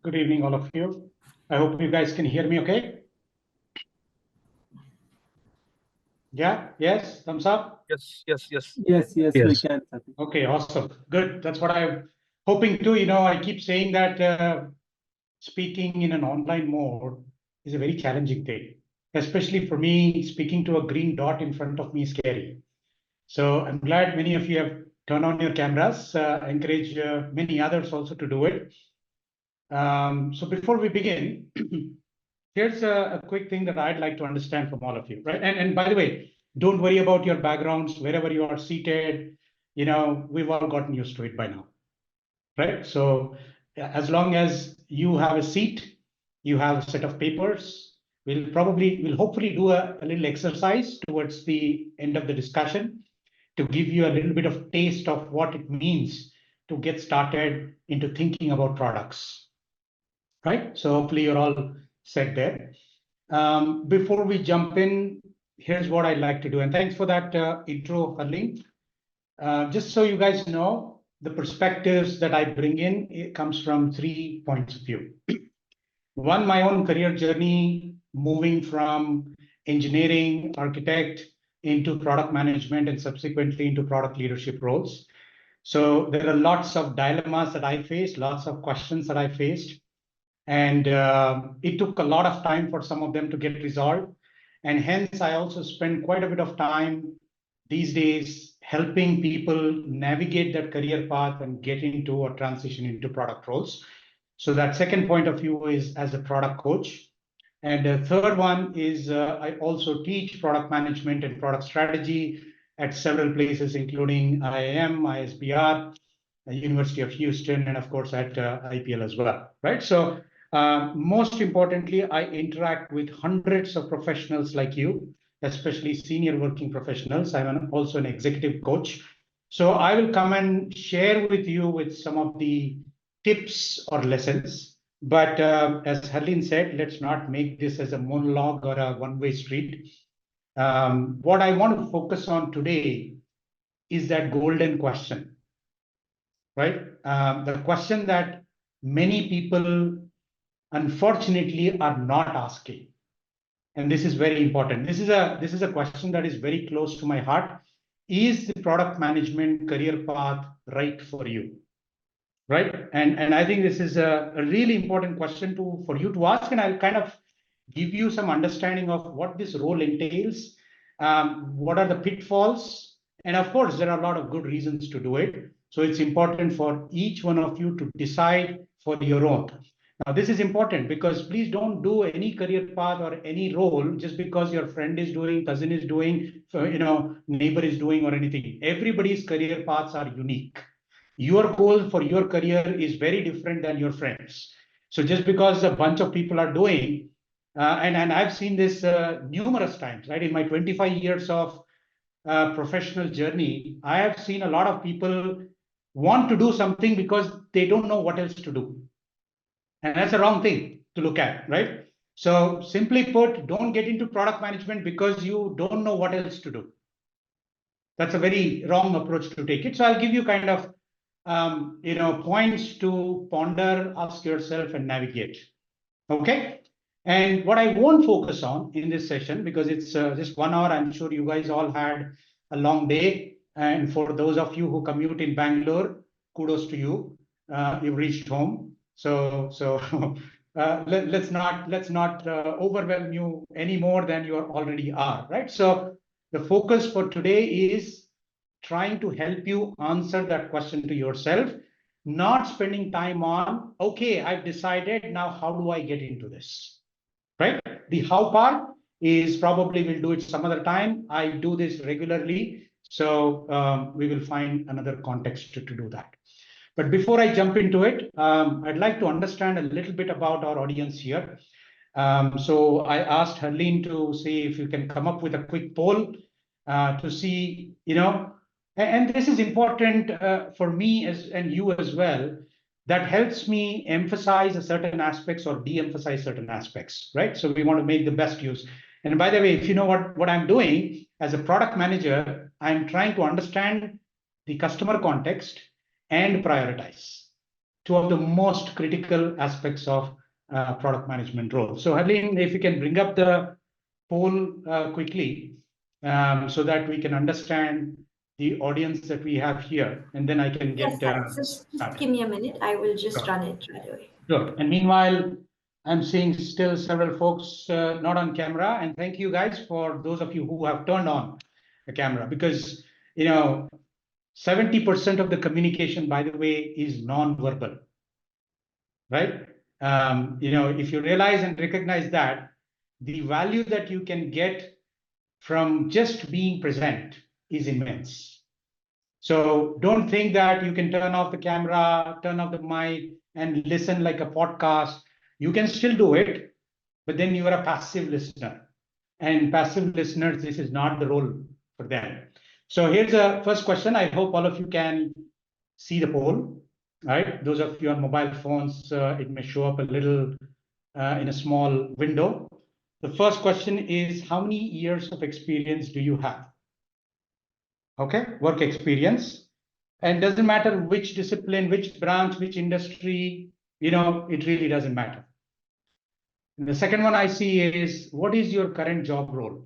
Good evening, all of you. I hope you guys can hear me okay. Yeah, yes, thumbs up. Yes, we can. Okay, awesome. Good. That's what I'm hoping to. I keep saying that speaking in an online mode is a very challenging thing, especially for me. Speaking to a green dot in front of me is scary. So I'm glad many of you have turned on your cameras. I encourage many others also to do it. So before we begin, here's a quick thing that I'd like to understand from all of you, right? And by the way, don't worry about your backgrounds, wherever you are seated. We've all gotten used to it by now, right? So as long as you have a seat, you have a set of papers, we'll hopefully do a little exercise towards the end of the discussion to give you a little bit of taste of what it means to get started into thinking about products, right? So hopefully you're all set there. Before we jump in, here's what I'd like to do. And thanks for that intro, Harleen. Just so you guys know, the perspectives that I bring in, it comes from 3 points of view. One, my own career journey, moving from engineering, architect, into product management, and subsequently into product leadership roles. So there are lots of dilemmas that I faced, lots of questions that I faced. And it took a lot of time for some of them to get resolved. And hence, I also spend quite a bit of time these days helping people navigate that career path and get into or transition into product roles. So that second point of view is as a product coach. And the third one is I also teach product management and product strategy at several places, including IIM, ISBR, University of Houston, and of course at IPL as well, right? So most importantly, I interact with hundreds of professionals like you, especially senior working professionals. I'm also an executive coach. So I will come and share with you with some of the tips or lessons. But as Harleen said, let's not make this as a monologue or a one-way street. What I want to focus on today is that golden question, right? The question that many people unfortunately are not asking. And this is very important. This is a question that is very close to my heart. Is the product management career path right for you? Right? And I think this is a really important question for you to ask. And I'll kind of give you some understanding of what this role entails, what are the pitfalls, and of course, there are a lot of good reasons to do it. So it's important for each one of you to decide for your own. Now, this is important because please don't do any career path or any role just because your friend is doing, cousin is doing, neighbor is doing or anything. Everybody's career paths are unique. Your goal for your career is very different than your friends. So just because a bunch of people are doing, and I've seen this numerous times, right? In my 25 years of professional journey, I have seen a lot of people want to do something because they don't know what else to do. And that's a wrong thing to look at, right? So simply put, don't get into product management because you don't know what else to do. That's a very wrong approach to take it. So I'll give you kind of points to ponder, ask yourself, and navigate. Okay. And what I won't focus on in this session, because it's just 1 hour, I'm sure you guys all had a long day. And for those of you who commute in Bangalore, kudos to you. You've reached home. So let's not overwhelm you any more than you already are, right? So the focus for today is trying to help you answer that question to yourself, not spending time on, okay, I've decided, now how do I get into this, right? The how part is probably we'll do it some other time. I do this regularly, so we will find another context to do that. But before I jump into it, I'd like to understand a little bit about our audience here. So I asked Harleen to see if you can come up with a quick poll to see, and this is important for me and you as well, that helps me emphasize certain aspects or de-emphasize certain aspects, right? So we want to make the best use. And by the way, if you know what I'm doing as a product manager, I'm trying to understand the customer context and prioritize two of the most critical aspects of product management role. So Harleen, if you can bring up the poll quickly, so that we can understand the audience that we have here, and then I can get just give me a minute. I will just run it right away. Sure. And meanwhile, I'm seeing still several folks not on camera, and thank you guys for those of you who have turned on the camera, because 70% of the communication, by the way, is non-verbal, right? If you realize and recognize that, the value that you can get from just being present is immense. So don't think that you can turn off the camera, turn off the mic, and listen like a podcast. You can still do it, but then you are a passive listener. And passive listeners, this is not the role for them. So here's a first question. I hope all of you can see the poll, right? Those of you on mobile phones, it may show up a little in a small window. The first question is, how many years of experience do you have? Okay, work experience. And doesn't matter which discipline, which branch, which industry, it really doesn't matter. And the second one I see is, what is your current job role?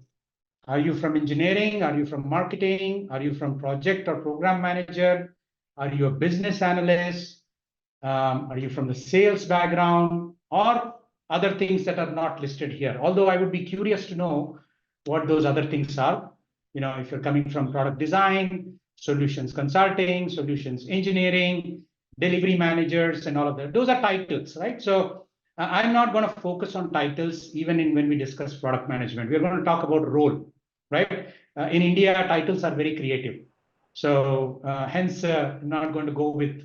Are you from engineering? Are you from marketing? Are you from project or program manager? Are you a business analyst? Are you from the sales background, or other things that are not listed here? Although I would be curious to know what those other things are. If you're coming from product design, solutions consulting, solutions engineering, delivery managers, and all of that. Those are titles, right? So I'm not going to focus on titles even when we discuss product management. We're going to talk about role, right? In India, titles are very creative. So hence, I'm not going to go with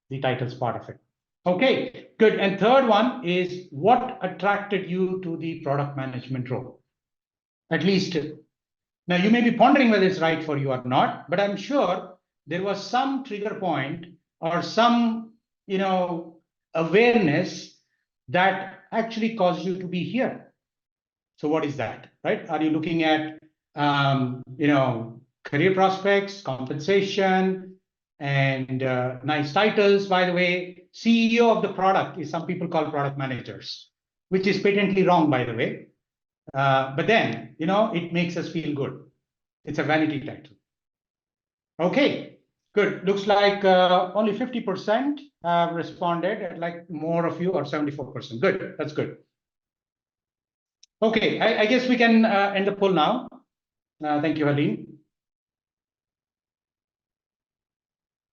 the titles part of it. Okay, good. And third one is, what attracted you to the product management role? At least, now you may be pondering whether it's right for you or not, but I'm sure there was some trigger point or some, awareness that actually caused you to be here. So what is that, right? Are you looking at, career prospects, compensation, and nice titles? By the way, CEO of the product is some people call product managers, which is patently wrong, by the way. But then, it makes us feel good. It's a vanity title. Okay, good. Looks like only 50% have responded. I'd like more of you, or 74%. Good, that's good. Okay, I guess we can end the poll now. Thank you, Harleen.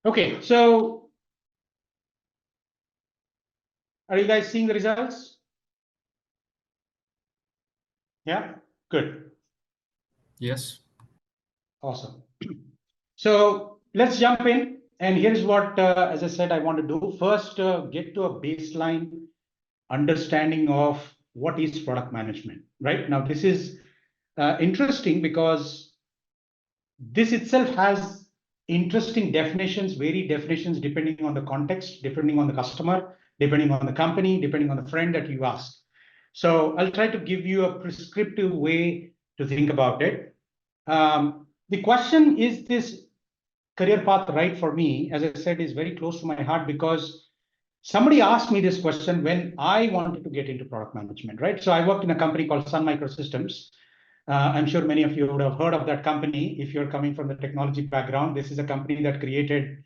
Okay, so are you guys seeing the results? Yeah, good. Yes. Awesome. So let's jump in. And here's what, as I said, I want to do. First, get to a baseline understanding of what is product management, right? Now, this is interesting because this itself has interesting definitions, varied definitions, depending on the context, depending on the customer, depending on the company, depending on the friend that you ask. So I'll try to give you a prescriptive way to think about it. The question, is this career path right for me? As I said, is very close to my heart, because somebody asked me this question when I wanted to get into product management, right? So I worked in a company called Sun Microsystems. I'm sure many of you would have heard of that company. If you're coming from the technology background, this is a company that created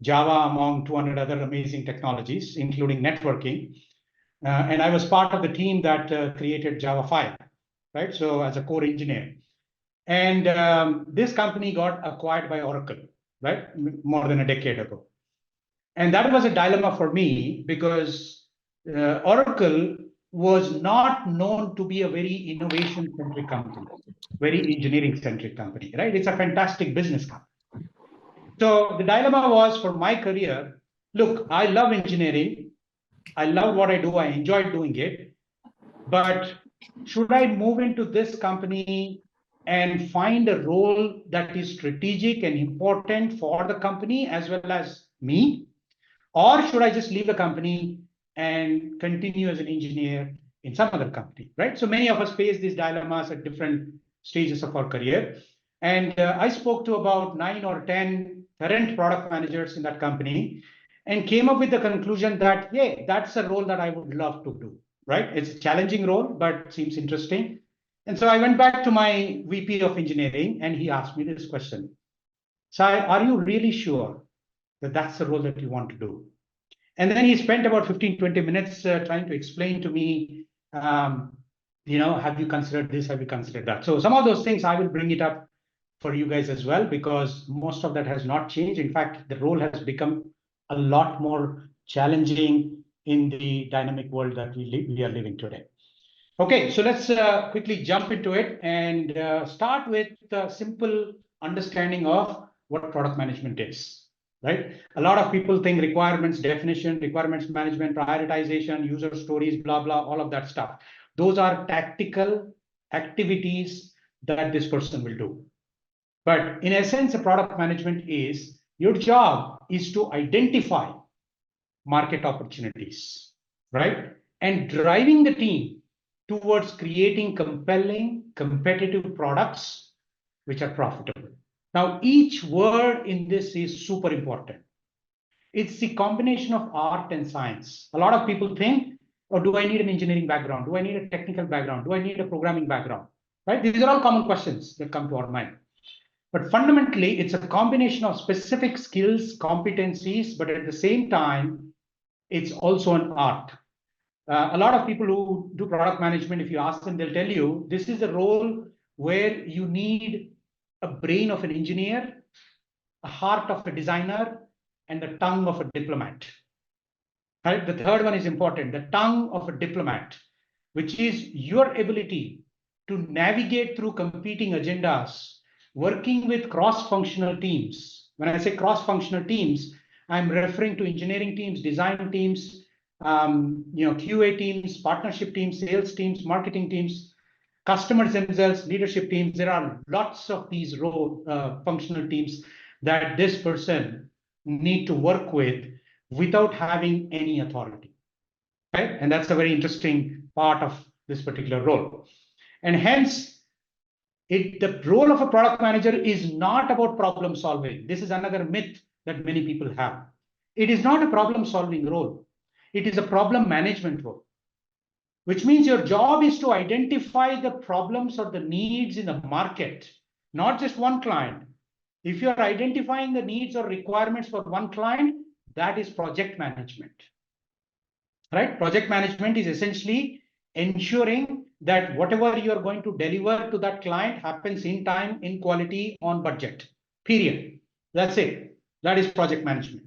Java among 200 other amazing technologies, including networking. And I was part of the team that created Java 5, right? So as a core engineer. And this company got acquired by Oracle, right? More than a decade ago. And that was a dilemma for me, because Oracle was not known to be a very innovation-centric company, very engineering-centric company, right? It's a fantastic business company. So the dilemma was, for my career, look, I love engineering. I love what I do. I enjoy doing it. But should I move into this company and find a role that is strategic and important for the company as well as me? Or should I just leave the company and continue as an engineer in some other company, right? So many of us face these dilemmas at different stages of our career. And I spoke to about 9 or 10 current product managers in that company. and came up with the conclusion that, yeah, that's a role that I would love to do, right? It's a challenging role, but seems interesting. And so I went back to my VP of engineering and he asked me this question. Sai, are you really sure that that's the role that you want to do? And then he spent about 15, 20 minutes trying to explain to me, have you considered this? Have you considered that? So some of those things, I will bring it up for you guys as well, because most of that has not changed. In fact, the role has become a lot more challenging in the dynamic world that we are living today. Okay, so let's quickly jump into it and start with the simple understanding of what product management is, right? A lot of people think requirements definition, requirements management, prioritization, user stories, blah, blah, all of that stuff. Those are tactical activities that this person will do. But in essence, a product management is your job is to identify market opportunities, right? And driving the team towards creating compelling, competitive products which are profitable. Now, each word in this is super important. It's the combination of art and science. A lot of people think, oh, do I need an engineering background? Do I need a technical background? Do I need a programming background? Right? These are all common questions that come to our mind. But fundamentally, it's a combination of specific skills, competencies, but at the same time, it's also an art. A lot of people who do product management, if you ask them, they'll tell you this is a role where you need a brain of an engineer, a heart of a designer, and the tongue of a diplomat. Right? The third one is important, the tongue of a diplomat, which is your ability to navigate through competing agendas, working with cross-functional teams. When I say cross-functional teams, I'm referring to engineering teams, design teams, QA teams, partnership teams, sales teams, marketing teams, customers themselves, leadership teams. There are lots of these functional teams that this person need to work with without having any authority, right? And that's a very interesting part of this particular role. And hence, the role of a product manager is not about problem solving. This is another myth that many people have. It is not a problem solving role. It is a problem management role, which means your job is to identify the problems or the needs in the market, not just one client. If you're identifying the needs or requirements for one client, that is project management, right? Project management is essentially ensuring that whatever you're going to deliver to that client happens in time, in quality, on budget, period. That's it. That is project management.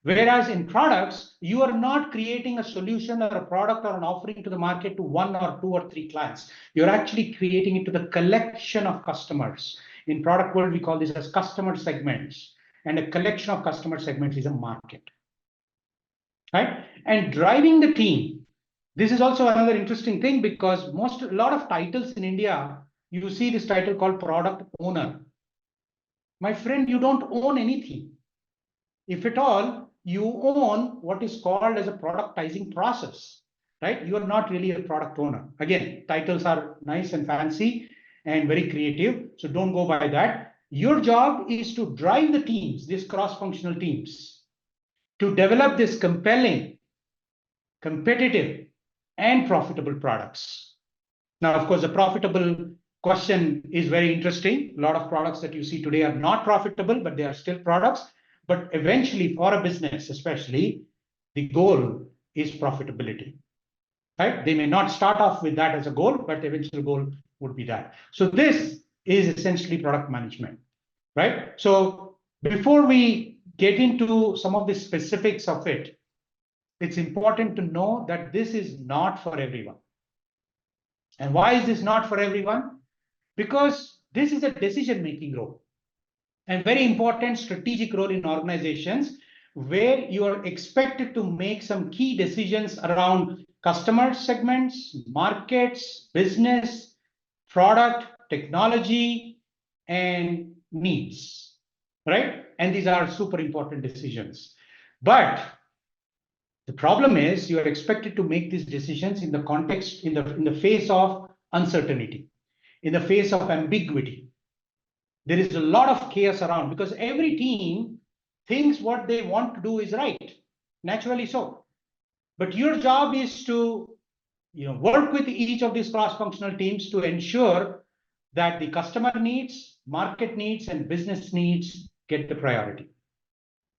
Whereas in products, you are not creating a solution or a product or an offering to the market to one or two or three clients. You're actually creating it to the collection of customers. In product world, we call this as customer segments. And a collection of customer segments is a market, right? And driving the team. This is also another interesting thing because a lot of titles in India, you see this title called product owner. My friend, you don't own anything. If at all, you own what is called as a productizing process, right? You are not really a product owner. Again, titles are nice and fancy and very creative, so don't go by that. Your job is to drive the teams, these cross-functional teams, to develop this compelling, competitive, and profitable products. Now, of course, the profitable question is very interesting. A lot of products that you see today are not profitable, but they are still products. But eventually, for a business especially, the goal is profitability, right? They may not start off with that as a goal, but the eventual goal would be that. So this is essentially product management, right? So before we get into some of the specifics of it, it's important to know that this is not for everyone. And why is this not for everyone? Because this is a decision-making role. And very important strategic role in organizations where you are expected to make some key decisions around customer segments, markets, business, product, technology, and needs, right? And these are super important decisions. But the problem is you are expected to make these decisions in the context, in the face of uncertainty, in the face of ambiguity. There is a lot of chaos around because every team thinks what they want to do is right, naturally so. But your job is to work with each of these cross-functional teams to ensure that the customer needs, market needs, and business needs get the priority.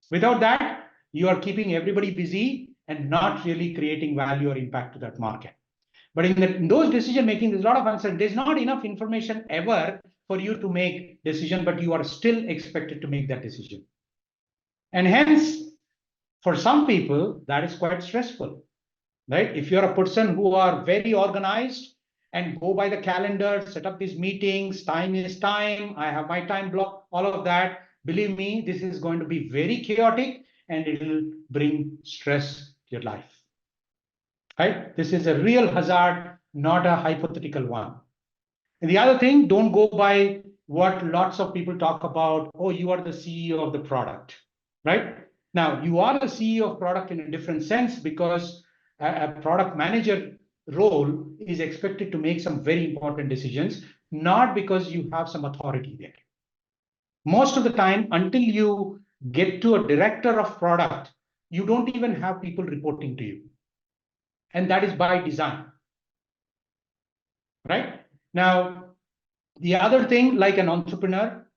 Without that, you are keeping everybody busy and not really creating value or impact to that market. But in those decision making, there's a lot of uncertainty. There's not enough information ever for you to make decision, but you are still expected to make that decision. And hence, for some people, that is quite stressful, right? If you're a person who are very organized and go by the calendar, set up these meetings, time is time, I have my time block, all of that, believe me, this is going to be very chaotic and it will bring stress to your life, right? This is a real hazard, not a hypothetical one. And the other thing, don't go by what lots of people talk about. Oh, you are the CEO of the product, right? Now, you are the CEO of product in a different sense because a product manager role is expected to make some very important decisions, not because you have some authority there. Most of the time, until you get to a director of product, you don't even have people reporting to you. And that is by design, right? Now, the other thing, like an entrepreneur,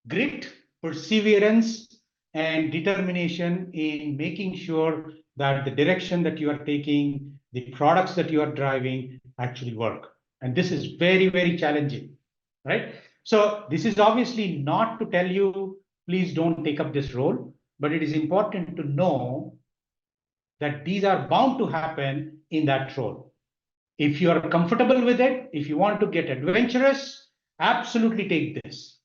grit, perseverance, and determination in making sure that the direction that you are taking, the products that you are driving actually work. And this is very, very challenging, right? So this is obviously not to tell you, please don't take up this role, but it is important to know that these are bound to happen in that role. If you are comfortable with it, if you want to get adventurous, absolutely take this.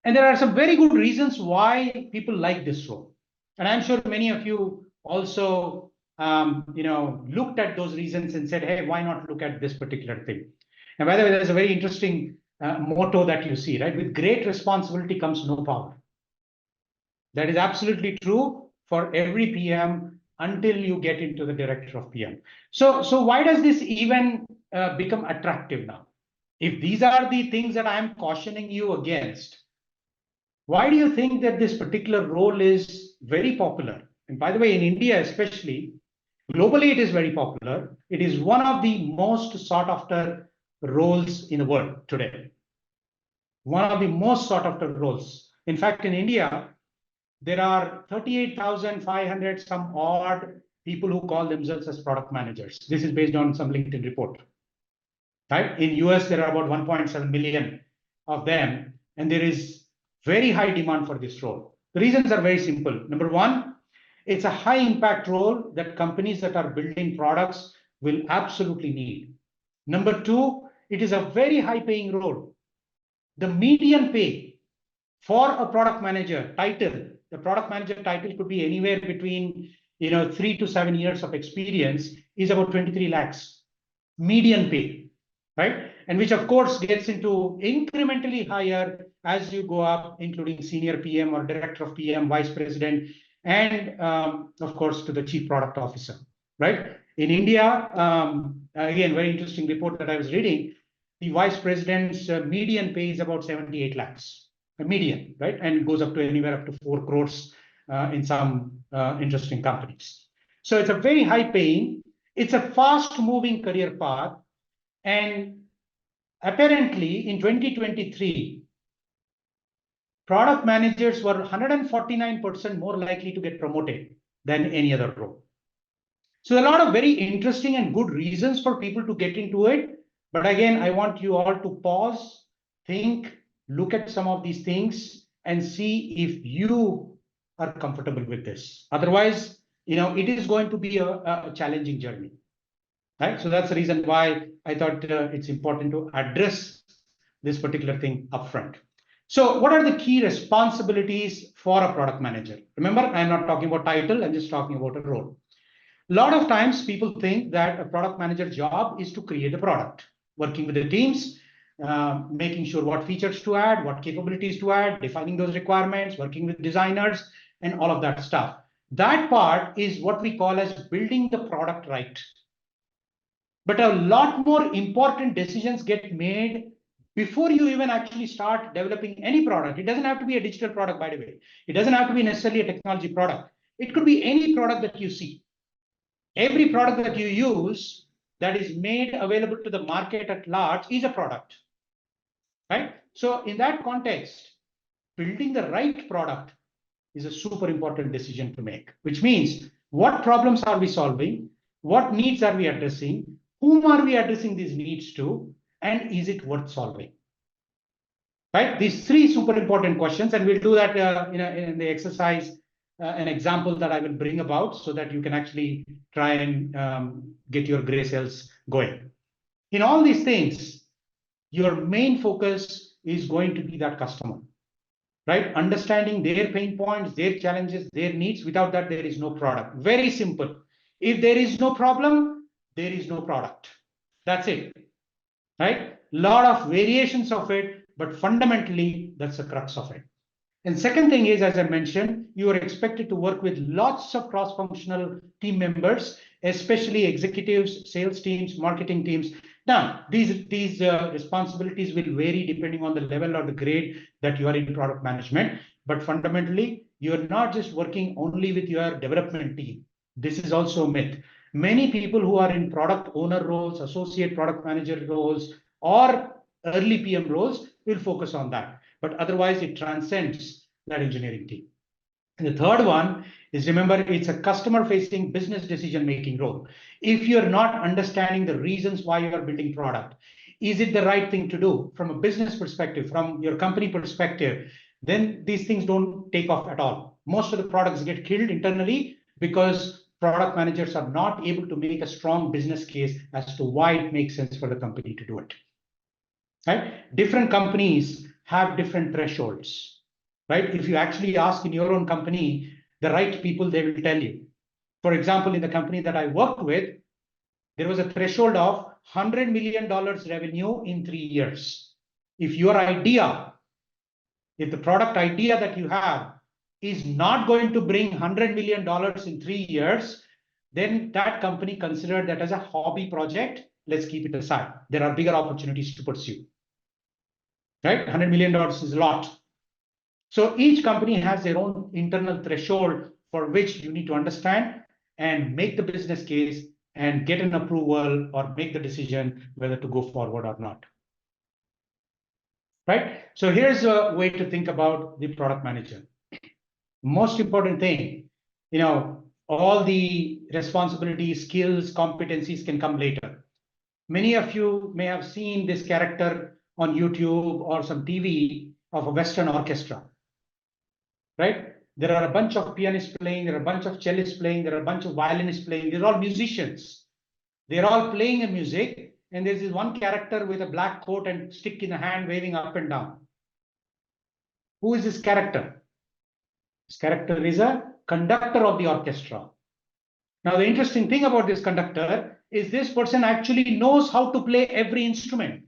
And there are some very good reasons why people like this role. And I'm sure many of you also looked at those reasons and said, hey, why not look at this particular thing? And by the way, there's a very interesting motto that you see, right? With great responsibility comes no power. That is absolutely true for every PM until you get into the director of PM. So why does this even become attractive now? If these are the things that I'm cautioning you against, why do you think that this particular role is very popular? And by the way, in India especially, globally it is very popular. It is one of the most sought after roles in the world today. One of the most sought after roles. In fact, in India, there are 38,500 some odd people who call themselves as product managers. This is based on some LinkedIn report. Right? In US, there are about 1.7 million of them, and there is very high demand for this role. The reasons are very simple. Number one, it's a high impact role that companies that are building products will absolutely need. Number two, it is a very high paying role. The median pay for a product manager title, the product manager title could be anywhere between 3 to 7 years of experience, is about 23 lakhs median pay, right? And which of course gets into incrementally higher as you go up, including senior PM or director of PM, vice president, and of course to the chief product officer, right? In India, again, very interesting report that I was reading, the vice president's median pay is about 78 lakhs, a median, right? And it goes up to anywhere up to 4 crores in some interesting companies. So it's a very high paying, it's a fast moving career path. And apparently in 2023, product managers were 149% more likely to get promoted than any other role. So a lot of very interesting and good reasons for people to get into it. But again, I want you all to pause, think, look at some of these things and see if you are comfortable with this. Otherwise, it is going to be a challenging journey. Right? So that's the reason why I thought it's important to address this particular thing upfront. So what are the key responsibilities for a product manager? Remember, I'm not talking about title, I'm just talking about a role. A lot of times people think that a product manager job is to create a product, working with the teams, making sure what features to add, what capabilities to add, defining those requirements, working with designers, and all of that stuff. That part is what we call as building the product right. But a lot more important decisions get made before you even actually start developing any product. It doesn't have to be a digital product, by the way. It doesn't have to be necessarily a technology product. It could be any product that you see. Every product that you use that is made available to the market at large is a product, right? So in that context, building the right product is a super important decision to make, which means what problems are we solving? What needs are we addressing? Whom are we addressing these needs to? And is it worth solving? Right? These three super important questions, and we'll do that in the exercise, an example that I will bring about so that you can actually try and get your gray cells going. In all these things, your main focus is going to be that customer, right? Understanding their pain points, their challenges, their needs. Without that, there is no product. Very simple. If there is no problem, there is no product. That's it, right? Lot of variations of it, but fundamentally, that's the crux of it. And second thing is, as I mentioned, you are expected to work with lots of cross-functional team members, especially executives, sales teams, marketing teams. Now, these responsibilities will vary depending on the level or the grade that you are in product management. But fundamentally, you're not just working only with your development team. This is also a myth. Many people who are in product owner roles, associate product manager roles, or early PM roles will focus on that. But otherwise, it transcends that engineering team. And the third one is, remember, it's a customer-facing business decision-making role. If you're not understanding the reasons why you are building product, is it the right thing to do from a business perspective, from your company perspective, then these things don't take off at all. Most of the products get killed internally because product managers are not able to make a strong business case as to why it makes sense for the company to do it. Right? Different companies have different thresholds, right? If you actually ask in your own company, the right people, they will tell you. For example, in the company that I worked with, there was a threshold of $100 million revenue in 3 years. If your idea, if the product idea that you have is not going to bring $100 million in 3 years, then that company considered that as a hobby project. Let's keep it aside. There are bigger opportunities to pursue. Right? $100 million is a lot. So each company has their own internal threshold for which you need to understand and make the business case and get an approval or make the decision whether to go forward or not. Right? So here's a way to think about the product manager. Most important thing, all the responsibilities, skills, competencies can come later. Many of you may have seen this character on YouTube or some TV of a Western orchestra, right? There are a bunch of pianists playing, there are a bunch of cellists playing, there are a bunch of violinists playing. They're all musicians. They're all playing a music, and there's this one character with a black coat and stick in the hand waving up and down. Who is this character? This character is a conductor of the orchestra. Now, the interesting thing about this conductor is this person actually knows how to play every instrument.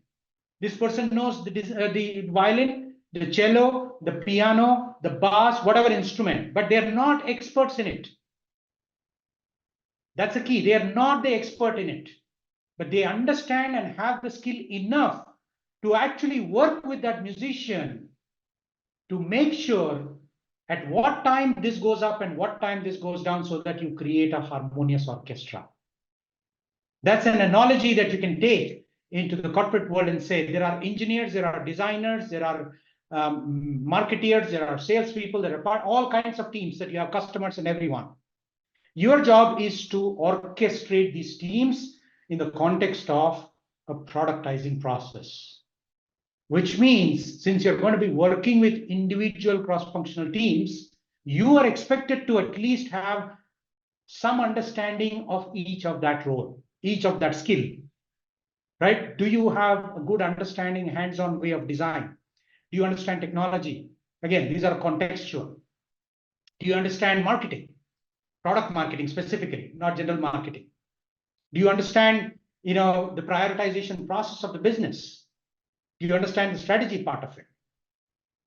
This person knows the violin, the cello, the piano, the bass, whatever instrument, but they're not experts in it. That's the key. They are not the expert in it, but they understand and have the skill enough to actually work with that musician to make sure at what time this goes up and what time this goes down so that you create a harmonious orchestra. That's an analogy that you can take into the corporate world and say there are engineers, there are designers, there are marketeers, there are salespeople, there are all kinds of teams that you have customers and everyone. Your job is to orchestrate these teams in the context of a productizing process, which means since you're going to be working with individual cross-functional teams, you are expected to at least have some understanding of each of that role, each of that skill, right? Do you have a good understanding, hands-on way of design? Do you understand technology? Again, these are contextual. Do you understand marketing, product marketing specifically, not general marketing? Do you understand, the prioritization process of the business? Do you understand the strategy part of it?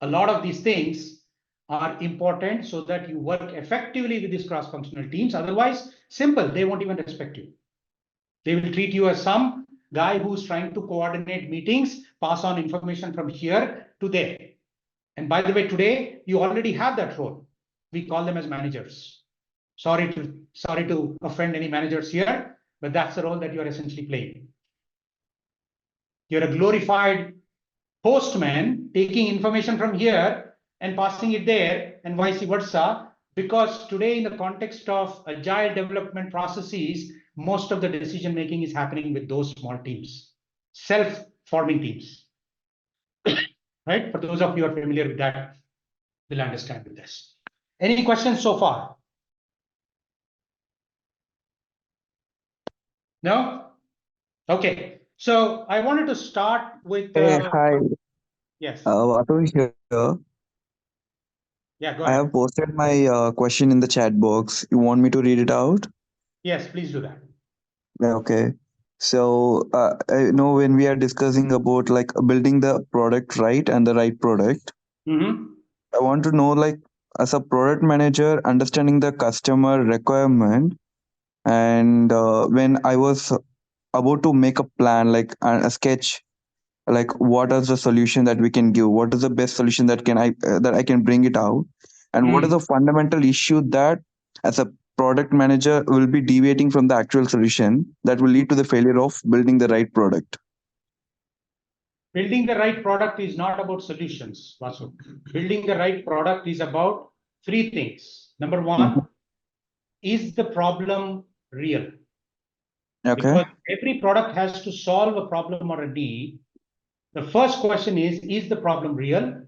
A lot of these things are important so that you work effectively with these cross-functional teams. Otherwise, simple, they won't even respect you. They will treat you as some guy who's trying to coordinate meetings, pass on information from here to there. And by the way, today you already have that role. We call them as managers. Sorry to offend any managers here, but that's the role that you're essentially playing. You're a glorified postman taking information from here and passing it there, and vice versa, because today in the context of agile development processes, most of the decision making is happening with those small teams, self-forming teams. Right? For those of you who are familiar with that, will understand with this. Any questions so far? No? Okay. So I wanted to start with Hey, hi. yes. Vatu here. Yeah, go I ahead. have posted my question in the chat box. You want me to read it out? Yes, please do that. Yeah, okay. So, I know when we are discussing about like building the product right and the right product, Mm-hmm. I want to know like as a product manager, understanding the customer requirement, and when I was about to make a plan, like a sketch, like what is the solution that we can give, what is the best solution that I can bring it out, and what is the fundamental issue that as a product manager will be deviating from the actual solution that will lead to the failure of building the right product. Building the right product is not about solutions, Vasu. Building the right product is about three things. Number one, is the problem real? Okay. Because every product has to solve a problem or a need. The first question is the problem real?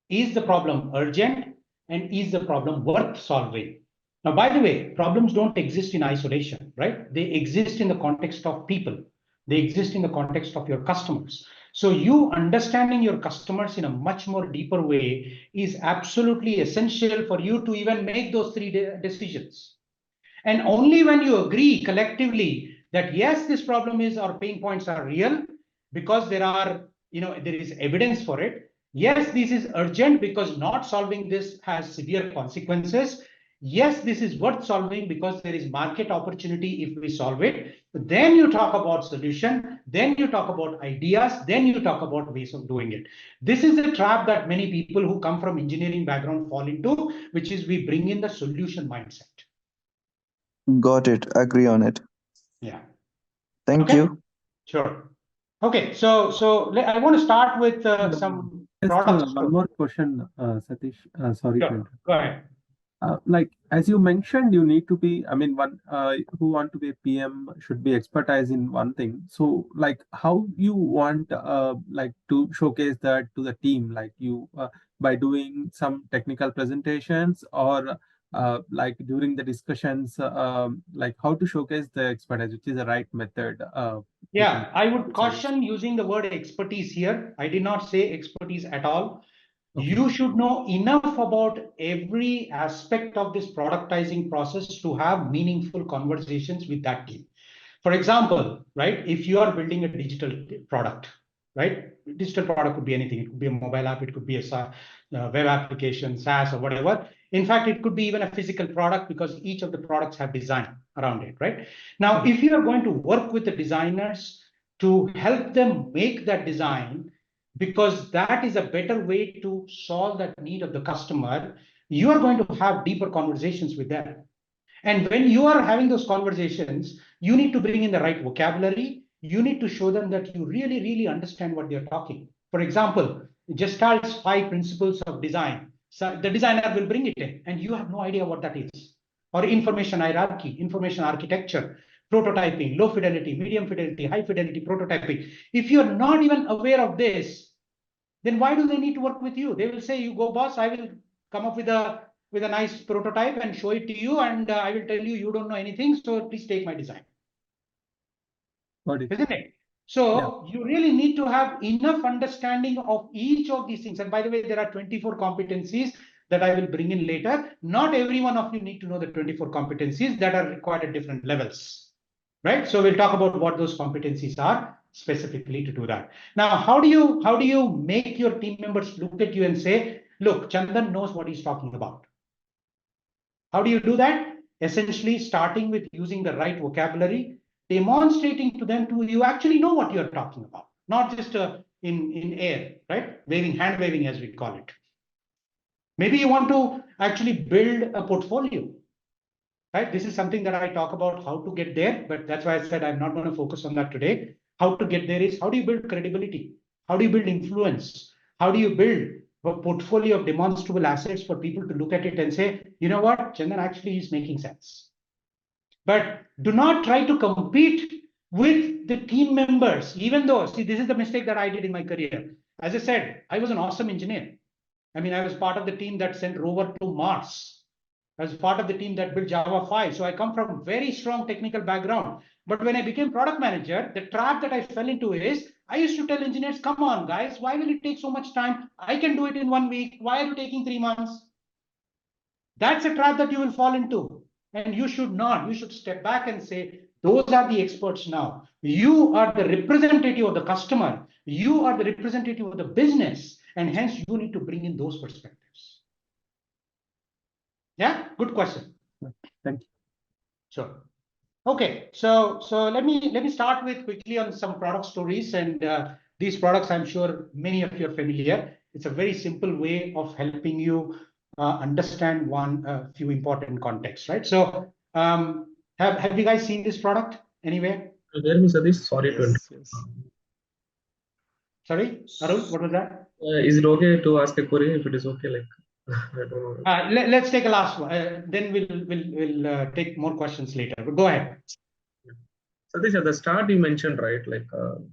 Is the problem urgent? And is the problem worth solving? Now, by the way, problems don't exist in isolation, right? They exist in the context of people. They exist in the context of your customers. So you understanding your customers in a much more deeper way is absolutely essential for you to even make those three decisions. And only when you agree collectively that yes, this problem is or pain points are real because there is evidence for it. Yes, this is urgent because not solving this has severe consequences. Yes, this is worth solving because there is market opportunity if we solve it. Then you talk about solution, then you talk about ideas, then you talk about ways of doing it. This is a trap that many people who come from engineering background fall into, which is we bring in the solution mindset. Got it. Agree on it. Yeah. Thank Okay. you. Sure. Okay. So I want to start with some Just products. one more question, Satish. Sorry to Sure. interrupt. Go ahead. Like as you mentioned, you need to be. I mean, one who want to be a PM should be expertise in one thing. So, like, how you want like to showcase that to the team, like you by doing some technical presentations or like during the discussions, like how to showcase the expertise, which is the right method. You can Yeah, I would suggest. caution using the word expertise here. I did not say expertise at all. Okay. You should know enough about every aspect of this productizing process to have meaningful conversations with that team. For example, right, if you are building a digital product, right, digital product could be anything. It could be a mobile app, it could be a web application, SaaS or whatever. In fact, it could be even a physical product because each of the products have design around it, right? Now, if you are going to work with the designers to help them make that design, because that is a better way to solve that need of the customer, you are going to have deeper conversations with them. And when you are having those conversations, you need to bring in the right vocabulary. You need to show them that you really, really understand what they're talking. For example, Gestalt's 5 principles of design. So the designer will bring it in, and you have no idea what that is. Or information hierarchy, information architecture, prototyping, low fidelity, medium fidelity, high fidelity prototyping. If you're not even aware of this, then why do they need to work with you? They will say, you go, boss, I will come up with a nice prototype and show it to you, and I will tell you, you don't know anything, so please take my design. Got it. Isn't it? So you really need to have enough understanding of each of these things. And by the way, there are 24 competencies that I will bring in later. Not every one of you need to know the 24 competencies that are required at different levels, right? So we'll talk about what those competencies are specifically to do that. Now, how do you make your team members look at you and say, look, Chandan knows what he's talking about? How do you do that? Essentially, starting with using the right vocabulary, demonstrating to them you actually know what you're talking about, not just in air, right? Hand waving as we call it. Maybe you want to actually build a portfolio, right? This is something that I talk about how to get there, but that's why I said I'm not going to focus on that today. How to get there is how do you build credibility? How do you build influence? How do you build a portfolio of demonstrable assets for people to look at it and say, you know what, Chandan actually is making sense. But do not try to compete with the team members, even though, see, this is the mistake that I did in my career. As I said, I was an awesome engineer. I mean, I was part of the team that sent rover to Mars. I was part of the team that built Java 5. So I come from very strong technical background. But when I became product manager, the trap that I fell into is I used to tell engineers, come on, guys, why will it take so much time? I can do it in 1 week. Why are you taking 3 months? That's a trap that you will fall into. And you should not. You should step back and say, those are the experts now. You are the representative of the customer. You are the representative of the business. And hence, you need to bring in those perspectives. Yeah, good question. Thank you. Sure. Okay, so let me start with quickly on some product stories, and these products I'm sure many of you are familiar. It's a very simple way of helping you understand one few important contexts, right? So have you guys seen this product anywhere? Hear me, Satish? Sorry to interrupt. Yes. Sorry, Arun, what was that? Is it okay to ask a query if it is okay? Like, I don't know. Let's take a last one. Then we'll take more questions later. But go ahead. Satish, at the start you mentioned, right, like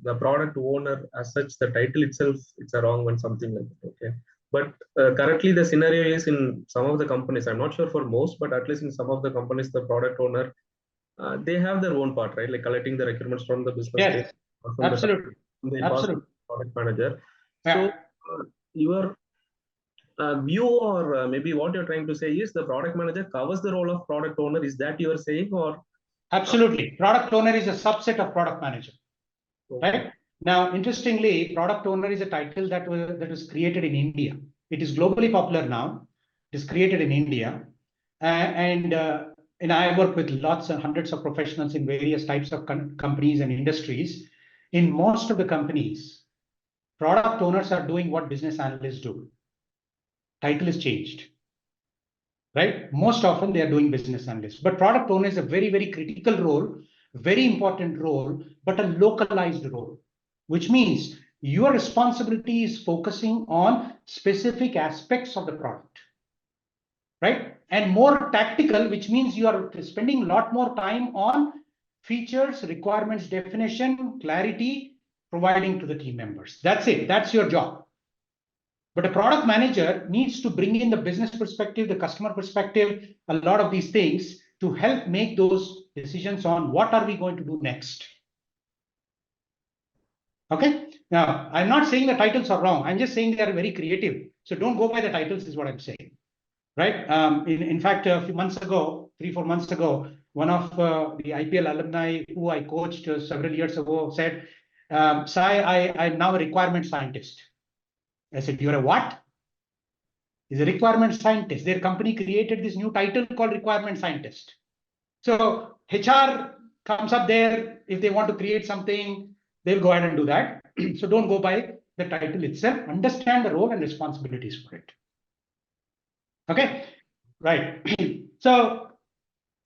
the product owner as such, the title itself, it's a wrong one, something like that, okay? But currently the scenario is in some of the companies, I'm not sure for most, but at least in some of the companies, the product owner, they have their own part, right? Like collecting the requirements from the business Yes, team, or from absolutely. they pass to Absolutely. the product manager. Yeah. So your view or maybe what you're trying to say is the product manager covers the role of product owner. Is that you're saying, or? Absolutely. Product owner is a subset of product manager, Okay. right? Now, interestingly, product owner is a title that was created in India. It is globally popular now. It is created in India. And I work with lots and hundreds of professionals in various types of companies and industries. In most of the companies, product owners are doing what business analysts do. Title is changed. Right? Most often they are doing business analysts, but product owner is a very, very critical role, very important role, but a localized role, which means your responsibility is focusing on specific aspects of the product, right? And more tactical, which means you are spending a lot more time on features, requirements, definition, clarity, providing to the team members. That's it. That's your job. But a product manager needs to bring in the business perspective, the customer perspective, a lot of these things to help make those decisions on what are we going to do next. Okay. Now, I'm not saying the titles are wrong. I'm just saying they are very creative. So don't go by the titles is what I'm saying. Right. In fact, a few months ago, 3-4 months ago, one of the IPL alumni who I coached several years ago said, Sai, I'm now a requirement scientist. I said, you're a what? He's a requirement scientist. Their company created this new title called requirement scientist. So HR comes up there. If they want to create something, they'll go ahead and do that. So don't go by the title itself. Understand the role and responsibilities for it. Okay, right. So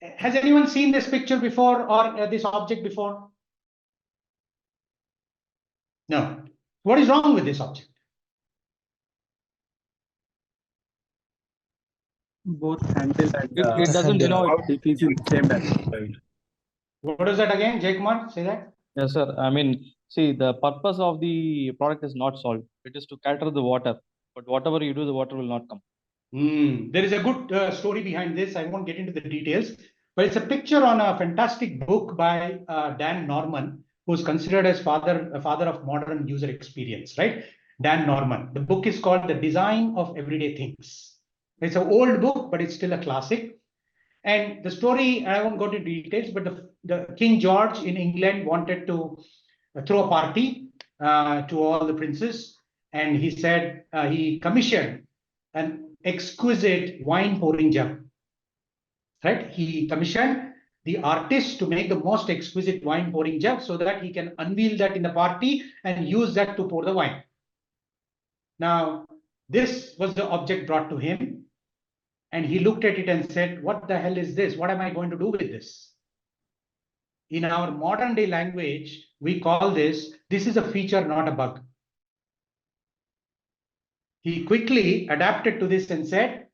has anyone seen this picture before or this object before? No. What is wrong with this object? Both handle and It doesn't, you know, it is in the same direction. right. What is that again? Jaykumar, say that. Yes, sir. I mean, see, the purpose of the product is not solved. It is to cater the water. But whatever you do, the water will not come. There is a good story behind this. I won't get into the details, but it's a picture on a fantastic book by Dan Norman, who's considered as father of modern user experience, right? Dan Norman. The book is called The Design of Everyday Things. It's an old book, but it's still a classic. And the story, I won't go into details, but the King George in England wanted to throw a party to all the princes. And he said he commissioned an exquisite wine pouring jug. Right? He commissioned the artist to make the most exquisite wine pouring jug so that he can unveil that in the party and use that to pour the wine. Now, this was the object brought to him, and he looked at it and said, what the hell is this? What am I going to do with this? In our modern day language, we call this is a feature, not a bug. He quickly adapted to this and said,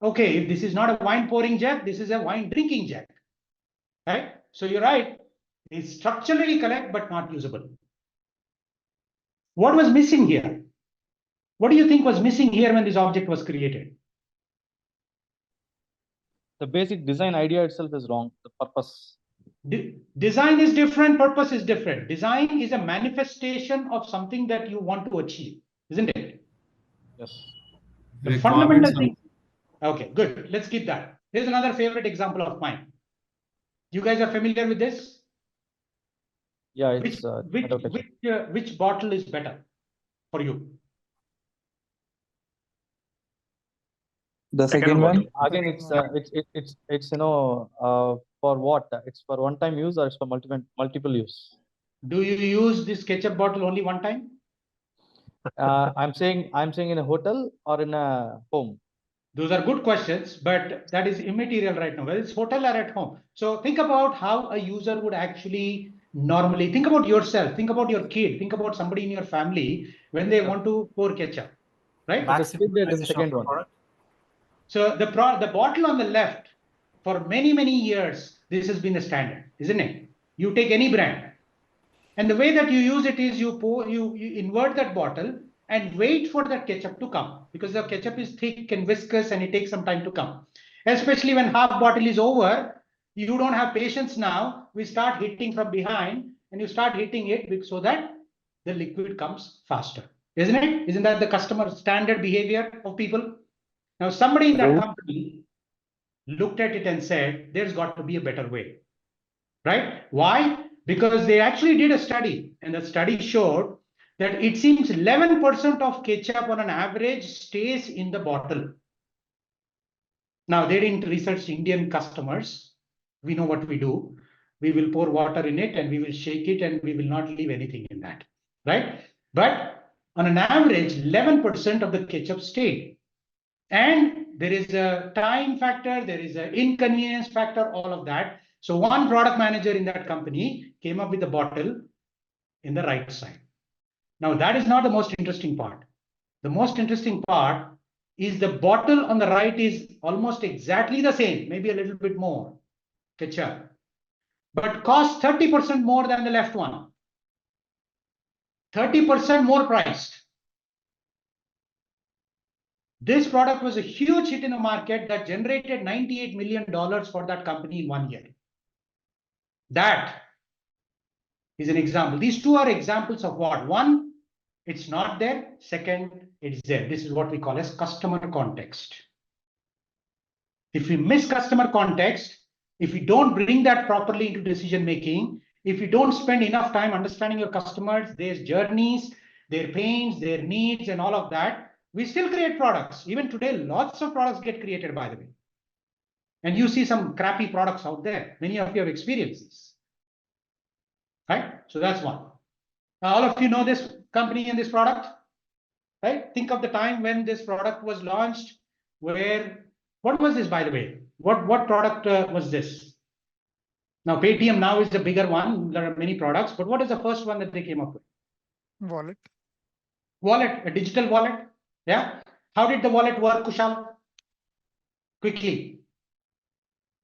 okay, if this is not a wine pouring jug, this is a wine drinking jug. Right? So you're right. It's structurally correct, but not usable. What was missing here? What do you think was missing here when this object was created? The basic design idea itself is wrong. The purpose. Design is different, purpose is different. Design is a manifestation of something that you want to achieve, isn't it? Yes. The fundamental thing. Okay, good. Let's keep that. Here's another favorite example of mine. You guys are familiar with this? Yeah, it's which bottle is better for you? The second one? Again, it's for what? It's for one-time use or it's for multiple use? Do you use this ketchup bottle only one time? I'm saying in a hotel or in a home. Those are good questions, but that is immaterial right now, whether it's hotel or at home. So think about how a user would actually normally think about yourself, think about your kid, think about somebody in your family when they want to pour ketchup, right? The second one. So the bottle on the left, for many, many years, this has been the standard, isn't it? You take any brand, and the way that you use it is you invert that bottle and wait for the ketchup to come, because the ketchup is thick and viscous and it takes some time to come. Especially when half bottle is over, you don't have patience now. We start hitting from behind and you start hitting it so that the liquid comes faster, isn't it? Isn't that the customer standard behavior of people? Now, somebody in that company looked at it and said, there's got to be a better way, right? Why? Because they actually did a study, and the study showed that it seems 11% of ketchup on an average stays in the bottle. Now, they didn't research Indian customers. We know what we do. We will pour water in it and we will shake it and we will not leave anything in that, right? But on an average, 11% of the ketchup stayed. And there is a time factor, there is an inconvenience factor, all of that. So one product manager in that company came up with a bottle in the right side. Now, that is not the most interesting part. The most interesting part is the bottle on the right is almost exactly the same, maybe a little bit more ketchup, but costs 30% more than the left one. 30% more priced. This product was a huge hit in the market that generated $98 million for that company in 1 year. That is an example. These two are examples of what? One, it's not there. Second, it's there. This is what we call as customer context. If we miss customer context, if we don't bring that properly into decision making, if you don't spend enough time understanding your customers, their journeys, their pains, their needs, and all of that, we still create products. Even today, lots of products get created, by the way. And you see some crappy products out there. Many of you have experienced this. Right? So that's one. Now, all of you know this company and this product, right? Think of the time when this product was launched, what was this, by the way? What product was this? Now, Paytm now is the bigger one. There are many products, but what is the first one that they came up with? Wallet. Wallet, a digital wallet. Yeah. How did the wallet work, Kushal? Quickly.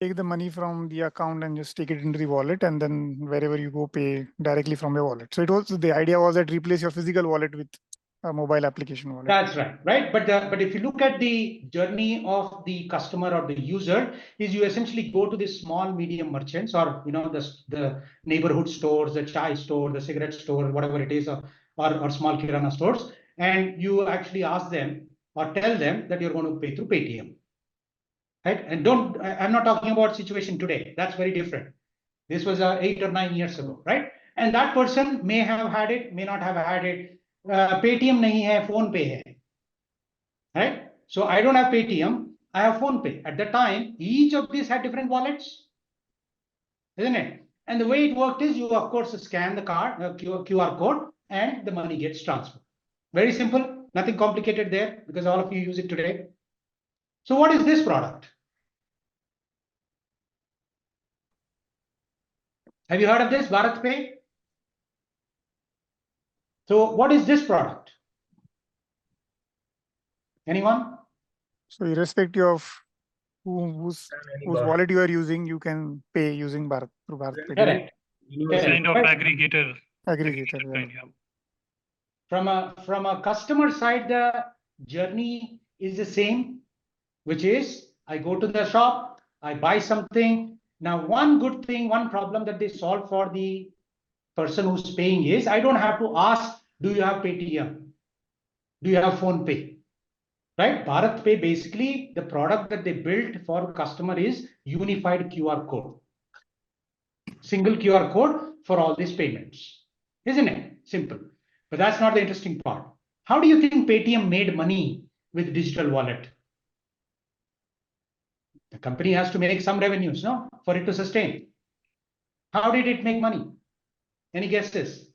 Take the money from the account and just take it into the wallet, and then wherever you go, pay directly from your wallet. So the idea was that replace your physical wallet with a mobile application wallet. That's right? But if you look at the journey of the customer or the user, is you essentially go to the small, medium merchants, or the neighborhood stores, the chai store, the cigarette store, whatever it is, or small kirana stores, and you actually ask them or tell them that you're going to pay through Paytm. Right? And I'm not talking about situation today. That's very different. This was 8 or 9 years ago, right? And that person may have had it, may not have had it. Paytm nahi hai, phone pay hai. Right? So I don't have Paytm, I have phone pay. At the time, each of these had different wallets. isn't it? And the way it worked is you, of course, scan the card, QR code, and the money gets transferred. Very simple, nothing complicated there because all of you use it today. So what is this product? Have you heard of this, Bharat Pay? So what is this product? Anyone? So irrespective of whose wallet you are using, you can pay using Bharat through Bharat Pay. Correct. Kind of aggregator. Aggregator. Yeah. Kind, yeah. From a customer side, the journey is the same, which is I go to the shop, I buy something. Now, one good thing, one problem that they solve for the person who's paying is I don't have to ask, do you have Paytm? Do you have Phone Pay? Right? Bharat Pay, basically, the product that they built for the customer is unified QR code. Single QR code for all these payments. Isn't it? Simple. But that's not the interesting part. How do you think Paytm made money with digital wallet? The company has to make some revenues, no? For it to sustain. How did it make money? Any guesses?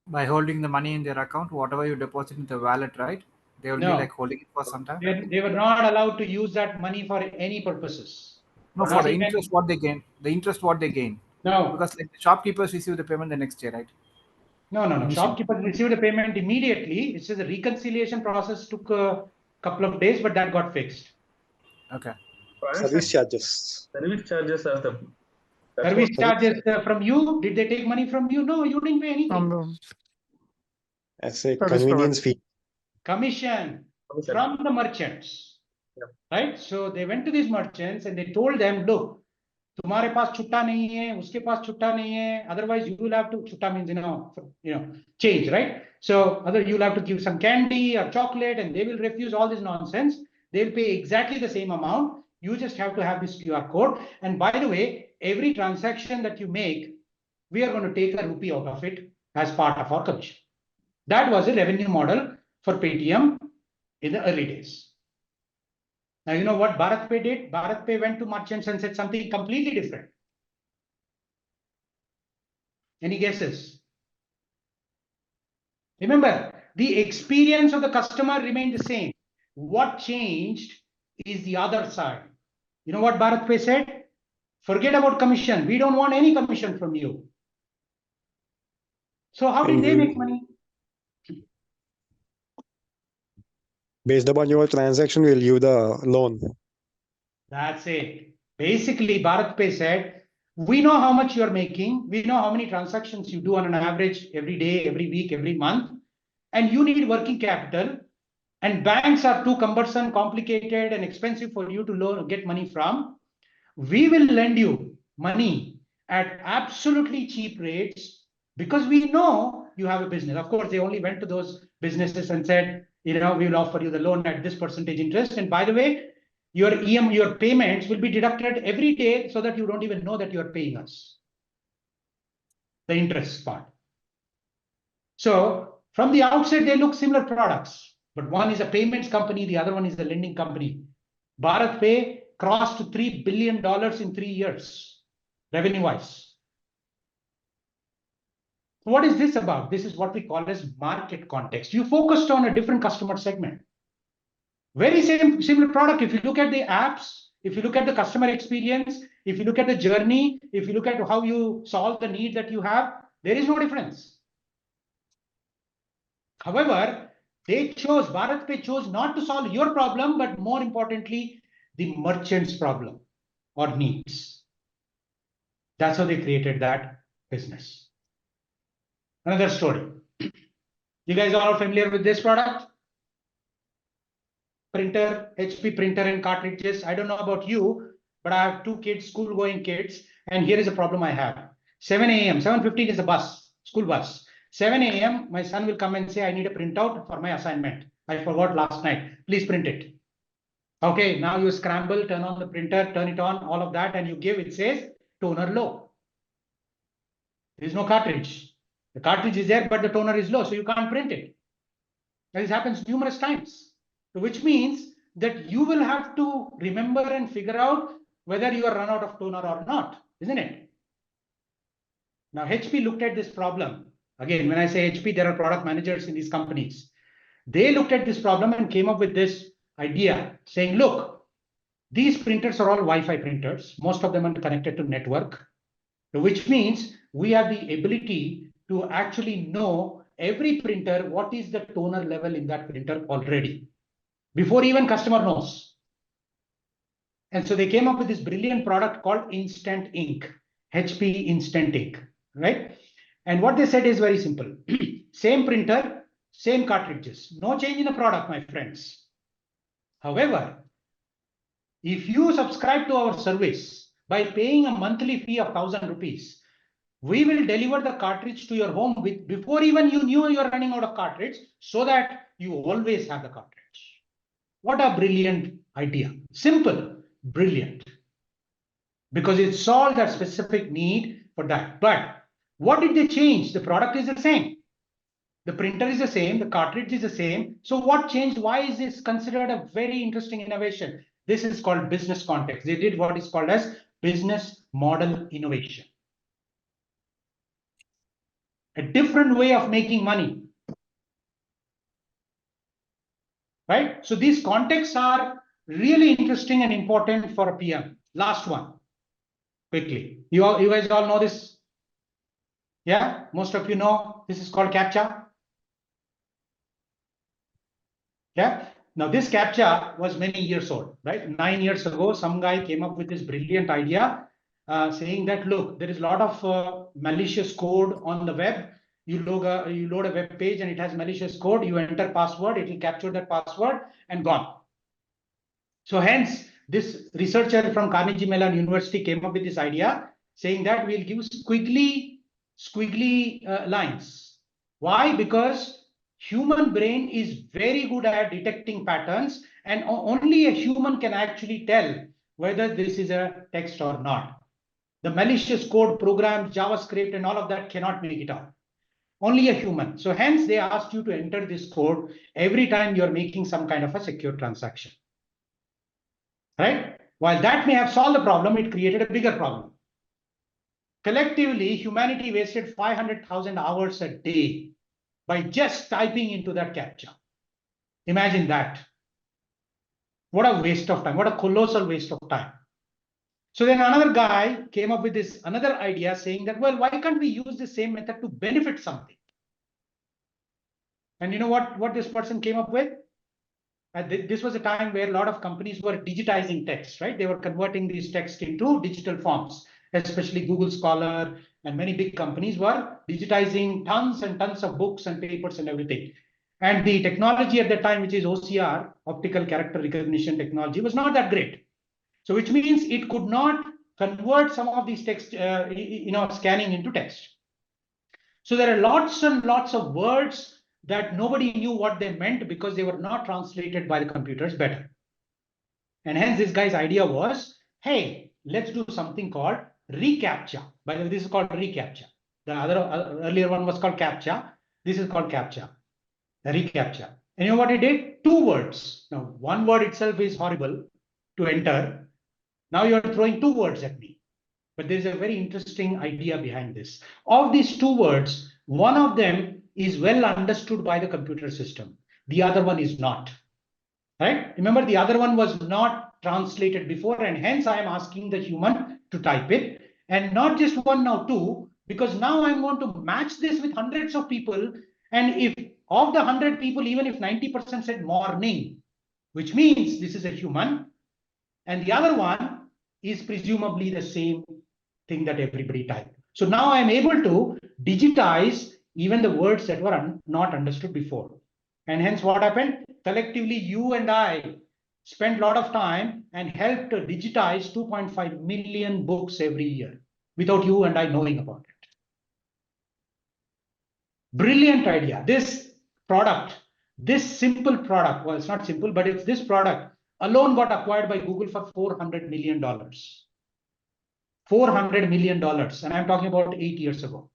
By holding the money in their account, whatever you deposit in the wallet, right? They will be like holding it for some time. They were not allowed to use that money for any purposes. No, for the interest what they gain. The interest what they gain. No. Because like the shopkeepers receive the payment the next year, right? No. Shopkeepers received the payment immediately. It's just the reconciliation process took a couple of days, but that got fixed. Okay. Service charges. Service charges are the service charges from you. Did they take money from you? No, you didn't pay anything. As a convenience fee. Commission from the merchants. Yeah. Right? So they went to these merchants and they told them, look, तुम्हारे पास छुट्टा नहीं है, उसके पास छुट्टा नहीं है. Otherwise, you will have to छुट्टा means change, right? So other you'll have to give some candy or chocolate, and they will refuse all this nonsense. They'll pay exactly the same amount. You just have to have this QR code. And by the way, every transaction that you make, we are going to take a rupee out of it as part of our commission. That was a revenue model for Paytm in the early days. Now, you know what Bharat Pay did? Bharat Pay went to merchants and said something completely different. Any guesses? Remember, the experience of the customer remained the same. What changed is the other side. You know what Bharat Pay said? Forget about commission. We don't want any commission from you. So how did they make money? Based upon your transaction, we'll give the loan. That's it. Basically, Bharat Pay said, we know how much you're making. We know how many transactions you do on an average every day, every week, every month. And you need working capital. And banks are too cumbersome, complicated, and expensive for you to get money from. We will lend you money at absolutely cheap rates because we know you have a business. Of course, they only went to those businesses and said, we will offer you the loan at this percentage interest. And by the way, your payments will be deducted every day so that you don't even know that you're paying us. The interest part. So from the outset, they look similar products, but one is a payments company, the other one is a lending company. Bharat Pay crossed $3 billion in 3 years, revenue-wise. What is this about? This is what we call as market context. You focused on a different customer segment. Very similar product. If you look at the apps, if you look at the customer experience, if you look at the journey, if you look at how you solve the need that you have, there is no difference. However, Bharat Pay chose not to solve your problem, but more importantly, the merchant's problem or needs. That's how they created that business. Another story. You guys are all familiar with this product? Printer, HP printer and cartridges. I don't know about you, but I have 2 kids, school-going kids, and here is a problem I have. 7 a.m., 7:15 is a bus, school bus. 7 a.m., my son will come and say, I need a printout for my assignment. I forgot last night. Please print it. Okay, now you scramble, turn on the printer, turn it on, all of that, and you give, it says toner low. There is no cartridge. The cartridge is there, but the toner is low, so you can't print it. This happens numerous times, which means that you will have to remember and figure out whether you are run out of toner or not, isn't it? Now, HP looked at this problem. Again, when I say HP, there are product managers in these companies. They looked at this problem and came up with this idea saying, look, these printers are all Wi-Fi printers. Most of them are connected to network, which means we have the ability to actually know every printer, what is the toner level in that printer already, before even customer knows. And so they came up with this brilliant product called Instant Ink, HP Instant Ink, right? And what they said is very simple. Same printer, same cartridges, no change in the product, my friends. However, if you subscribe to our service by paying a monthly fee of 1,000 rupees, we will deliver the cartridge to your home before even you knew you're running out of cartridge, so that you always have the cartridge. What a brilliant idea. Simple, brilliant. Because it solved that specific need for that. But what did they change? The product is the same. The printer is the same. The cartridge is the same. So what changed? Why is this considered a very interesting innovation? This is called business context. They did what is called as business model innovation. A different way of making money. Right? So these contexts are really interesting and important for a PM. Last one, quickly. You guys all know this? Yeah, most of you know this is called CAPTCHA. Yeah. Now this CAPTCHA was many years old, right? 9 years ago, some guy came up with this brilliant idea saying that, look, there is a lot of malicious code on the web. You load a web page and it has malicious code. You enter password, it will capture that password and gone. So hence, this researcher from Carnegie Mellon University came up with this idea saying that we'll give squiggly lines. Why? Because human brain is very good at detecting patterns, and only a human can actually tell whether this is a text or not. The malicious code, programs, JavaScript, and all of that cannot make it out. Only a human. So hence, they asked you to enter this code every time you're making some kind of a secure transaction. Right? While that may have solved the problem, it created a bigger problem. Collectively, humanity wasted 500,000 hours a day by just typing into that CAPTCHA. Imagine that. What a waste of time. What a colossal waste of time. So then another guy came up with this another idea saying that, well, why can't we use the same method to benefit something? And you know what this person came up with? This was a time where a lot of companies were digitizing text, right? They were converting these texts into digital forms, especially Google Scholar, and many big companies were digitizing tons and tons of books and papers and everything. And the technology at that time, which is OCR, optical character recognition technology, was not that great. So which means it could not convert some of these text, scanning into text. So there are lots and lots of words that nobody knew what they meant because they were not translated by the computers better. And hence this guy's idea was, hey, let's do something called reCAPTCHA. By the way, this is called reCAPTCHA. The earlier one was called CAPTCHA. This is called CAPTCHA, reCAPTCHA. And you know what he did? 2 words. Now, one word itself is horrible to enter. Now you're throwing 2 words at me. But there's a very interesting idea behind this. Of these 2 words, one of them is well understood by the computer system. The other one is not. Right? Remember, the other one was not translated before, and hence I am asking the human to type it. And not just 1, now 2, because now I'm going to match this with hundreds of people. And if of the 100 people, even if 90% said morning, which means this is a human, and the other one is presumably the same thing that everybody typed. So now I'm able to digitize even the words that were not understood before. And hence what happened? Collectively, you and I spent a lot of time and helped digitize 2.5 million books every year without you and I knowing about it. Brilliant idea. This product, this simple product, well, it's not simple, but it's this product alone got acquired by Google for $400 million. $400 million. And I'm talking about 8 years ago.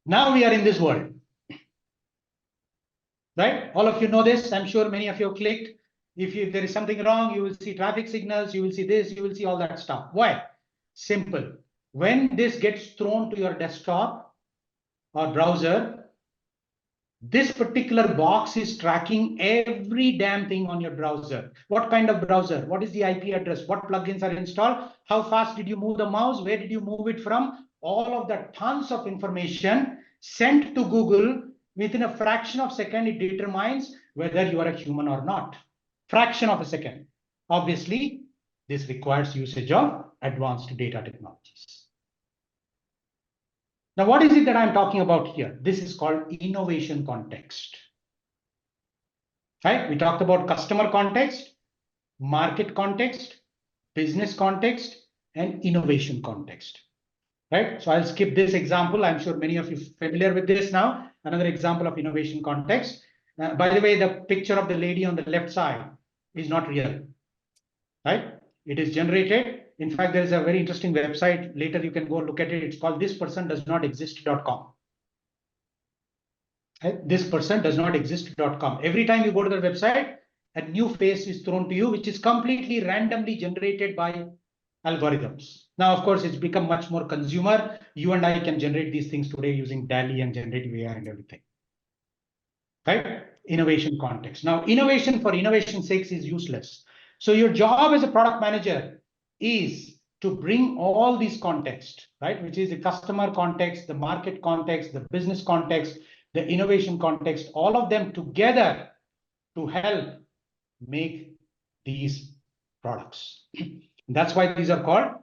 Now we are in this world. Right? All of you know this. I'm sure many of you have clicked. If there is something wrong, you will see traffic signals, you will see this, you will see all that stuff. Why? Simple. when this gets thrown to your desktop or browser, this particular box is tracking every damn thing on your browser. What kind of browser? What is the IP address? What plugins are installed? How fast did you move the mouse? Where did you move it from? All of that tons of information sent to Google. Within a fraction of a second, it determines whether you are a human or not. Fraction of a second. Obviously, this requires usage of advanced data technologies. Now, what is it that I'm talking about here? This is called innovation context. Right? We talked about customer context, market context, business context, and innovation context. Right? So I'll skip this example. I'm sure many of you are familiar with this now. Another example of innovation context. By the way, the picture of the lady on the left side is not real. Right? It is generated. In fact, there is a very interesting website. Later, you can go look at it. It's called thispersondoesnotexist.com. Thispersondoesnotexist.com. Every time you go to the website, a new face is thrown to you, which is completely randomly generated by algorithms. Now, of course, it's become much more consumer. You and I can generate these things today using DALL-E and generative AI and everything. Right? Innovation context. Now, innovation for innovation's sake is useless. So your job as a product manager is to bring all these context, right? Which is the customer context, the market context, the business context, the innovation context, all of them together to help make these products. That's why these are called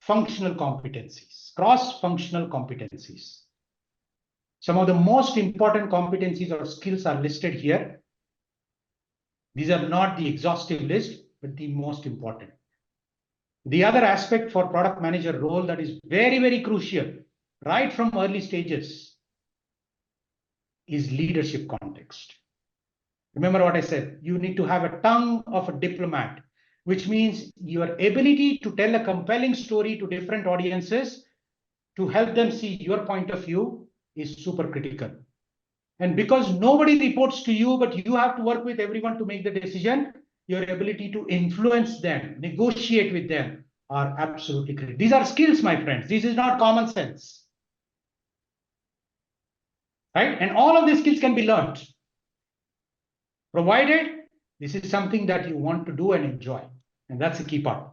functional competencies, cross-functional competencies. Some of the most important competencies or skills are listed here. These are not the exhaustive list, but the most important. The other aspect for product manager role that is very, very crucial, right from early stages, is leadership context. Remember what I said, you need to have a tongue of a diplomat, which means your ability to tell a compelling story to different audiences to help them see your point of view is super critical. And because nobody reports to you, but you have to work with everyone to make the decision, your ability to influence them, negotiate with them are absolutely critical. These are skills, my friends. This is not common sense. Right? And all of these skills can be learned, provided this is something that you want to do and enjoy. And that's the key part.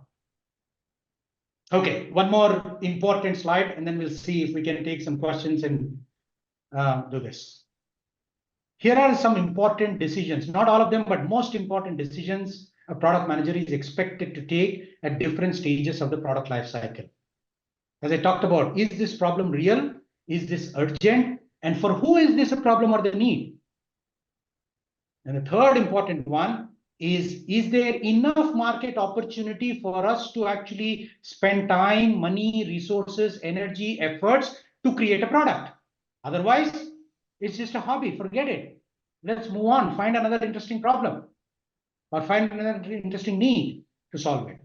Okay, one more important slide, and then we'll see if we can take some questions and do this. Here are some important decisions, not all of them, but most important decisions a product manager is expected to take at different stages of the product life cycle. As I talked about, is this problem real? Is this urgent? And for who is this a problem or the need? And the third important one is there enough market opportunity for us to actually spend time, money, resources, energy, efforts to create a product? Otherwise, it's just a hobby. Forget it. Let's move on. Find another interesting problem or find another interesting need to solve it.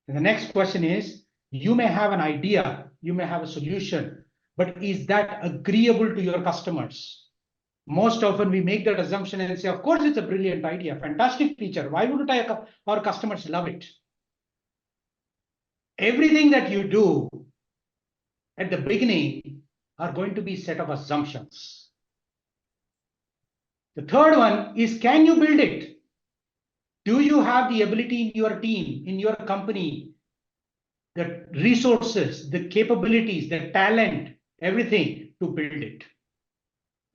And the next question is, you may have an idea, you may have a solution, but is that agreeable to your customers? Most often we make that assumption and say, of course, it's a brilliant idea, fantastic feature. Why wouldn't our customers love it? Everything that you do at the beginning are going to be a set of assumptions. The third one is, can you build it? Do you have the ability in your team, in your company, the resources, the capabilities, the talent, everything to build it?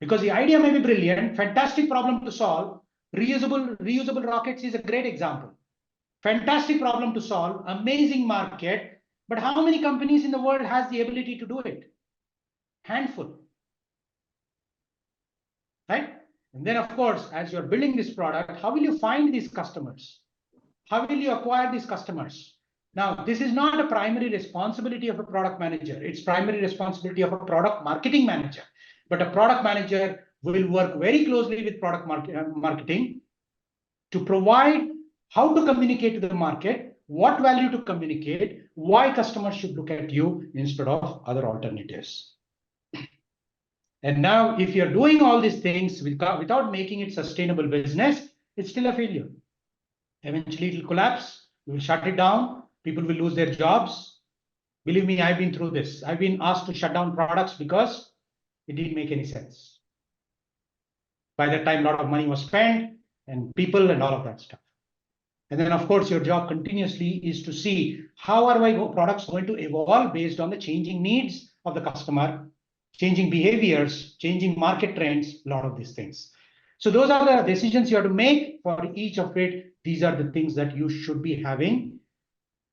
Because the idea may be brilliant, fantastic problem to solve. Reusable rockets is a great example. Fantastic problem to solve, amazing market, but how many companies in the world has the ability to do it? Handful. Right? And then, of course, as you're building this product, how will you find these customers? How will you acquire these customers? Now, this is not a primary responsibility of a product manager. It's primary responsibility of a product marketing manager. But a product manager will work very closely with product marketing to provide how to communicate to the market, what value to communicate, why customers should look at you instead of other alternatives. And now, if you're doing all these things without making it sustainable business, it's still a failure. Eventually, it will collapse. You will shut it down. People will lose their jobs. Believe me, I've been through this. I've been asked to shut down products because it didn't make any sense. By that time, a lot of money was spent and people and all of that stuff. And then, of course, your job continuously is to see how are my products going to evolve based on the changing needs of the customer, changing behaviors, changing market trends, a lot of these things. So those are the decisions you have to make for each of it. These are the things that you should be having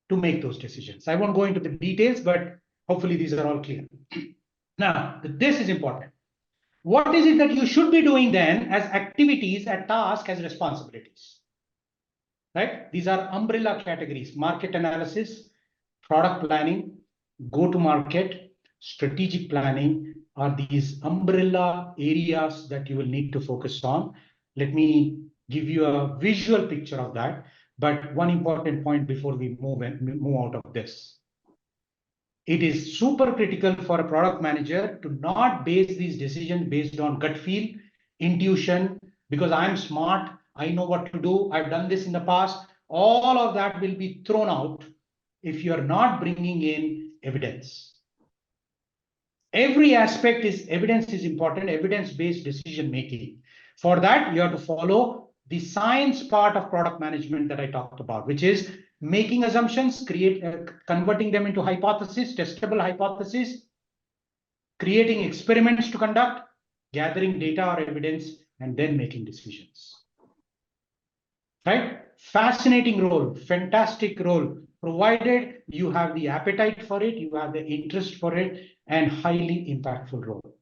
to make those decisions. I won't go into the details, but hopefully these are all clear. Now, this is important. What is it that you should be doing then as activities, as tasks, as responsibilities? Right? These are umbrella categories: market analysis, product planning, go-to-market, strategic planning are these umbrella areas that you will need to focus on. Let me give you a visual picture of that. But one important point before we move out of this. It is super critical for a product manager to not base these decisions based on gut feel, intuition, because I'm smart, I know what to do, I've done this in the past. All of that will be thrown out if you're not bringing in evidence. Every aspect is evidence is important, evidence-based decision making. For that, you have to follow the science part of product management that I talked about, which is making assumptions, converting them into hypotheses, testable hypotheses, creating experiments to conduct, gathering data or evidence, and then making decisions. Right? Fascinating role, fantastic role, provided you have the appetite for it, you have the interest for it, and highly impactful role.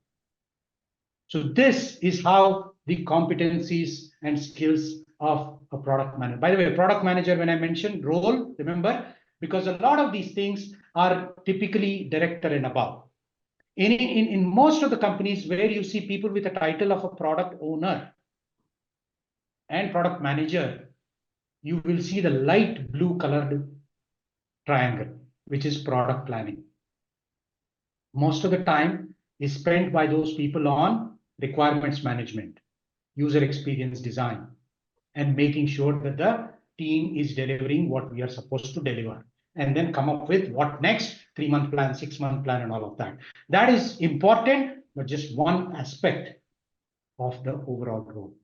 So this is how the competencies and skills of a product manager. By the way, product manager, when I mentioned role, remember, because a lot of these things are typically director and above. In most of the companies where you see people with a title of a product owner and product manager, you will see the light blue colored triangle, which is product planning. Most of the time is spent by those people on requirements management, user experience design, and making sure that the team is delivering what we are supposed to deliver, and then come up with what next, 3-month plan, 6-month plan, and all of that. That is important, but just one aspect of the overall role.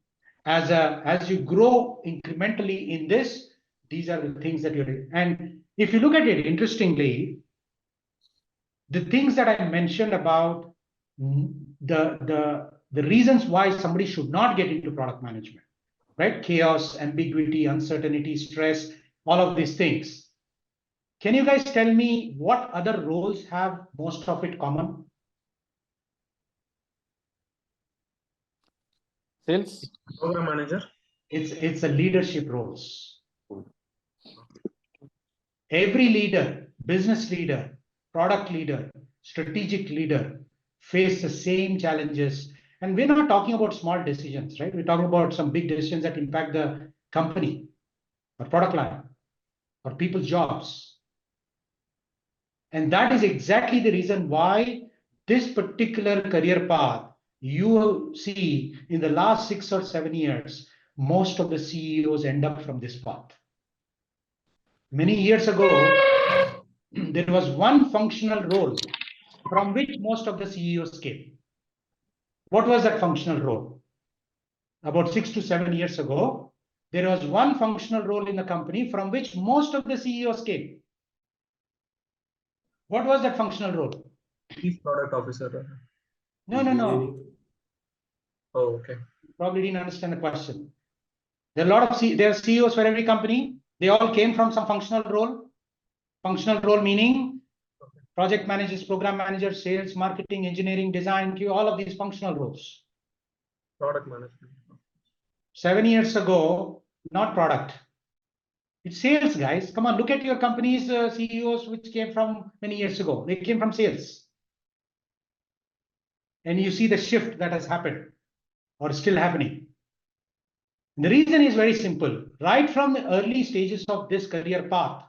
As you grow incrementally in this, these are the things that you're doing. And if you look at it interestingly, the things that I mentioned about the reasons why somebody should not get into product management, right? Chaos, ambiguity, uncertainty, stress, all of these things. Can you guys tell me what other roles have most of it common? Sales? Program manager? It's a leadership roles. Every leader, business leader, product leader, strategic leader face the same challenges. And we're not talking about small decisions, right? We're talking about some big decisions that impact the company or product line or people's jobs. And that is exactly the reason why this particular career path you see in the last 6 or 7 years, most of the CEOs end up from this path. Many years ago, there was one functional role from which most of the CEOs came. What was that functional role? About 6 to 7 years ago, there was one functional role in the company from which most of the CEOs came. What was that functional role? Chief Product Officer. No. Oh, okay. Probably didn't understand the question. There are a lot of there are CEOs for every company. They all came from some functional role. Functional role meaning project managers, program managers, sales, marketing, engineering, design, all of these functional roles. Product management. 7 years ago, not product. It's sales, guys. Come on, look at your company's CEOs, which came from many years ago. They came from sales. And you see the shift that has happened or still happening. The reason is very simple. Right from the early stages of this career path,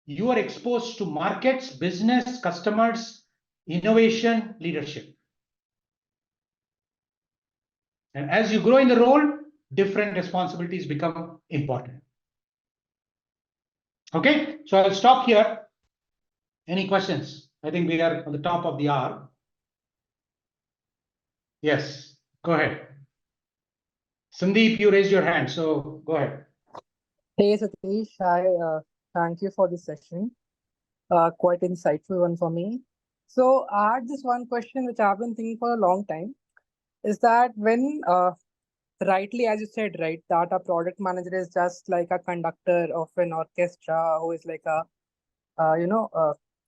you are exposed to markets, business, customers, innovation, leadership. And as you grow in the role, different responsibilities become important. Okay, so I'll stop here. Any questions? I think we are on the top of the hour. Yes, go ahead. Sandeep, you raised your hand, so go ahead. Hey Satish, thank you for this session. Quite insightful one for me. So I had this one question which I've been thinking for a long time. Is that when rightly, as you said, right, that a product manager is just like a conductor of an orchestra who is like a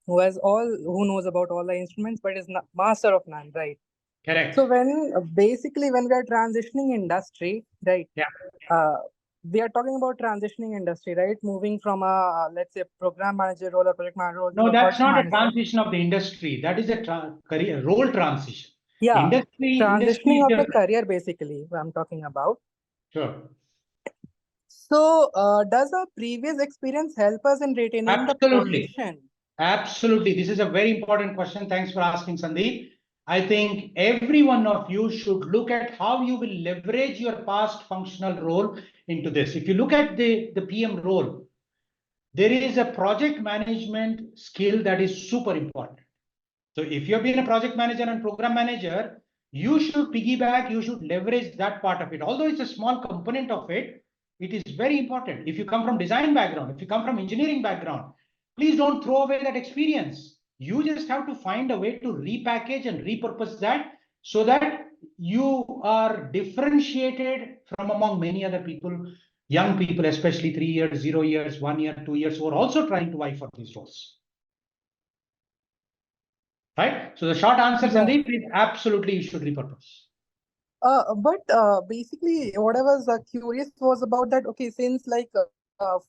who knows about all the instruments but is not master of none, right? Correct. So when basically when we are transitioning industry, right? Yeah. We are talking about transitioning industry, right? Moving from a let's say program manager role or project manager role to No, a that's product not a manager. transition of the industry. That is a career role transition. Yeah, Industry transitioning is of the the career basically I'm talking about. sure. So does our previous experience help us in retaining the Absolutely. position? Absolutely. This is a very important question. Thanks for asking, Sandeep. I think every one of you should look at how you will leverage your past functional role into this. If you look at the PM role, there is a project management skill that is super important. So if you've been a project manager and program manager, you should piggyback, you should leverage that part of it. Although it's a small component of it, it is very important. If you come from design background, if you come from engineering background, please don't throw away that experience. You just have to find a way to repackage and repurpose that so that you are differentiated from among many other people, young people, especially 3 years, 0 years, 1 year, 2 years, who are also trying to vie for these roles. Right? So the short answer, Sandeep, is absolutely you should repurpose. But basically, what I was curious was about that. Okay, since like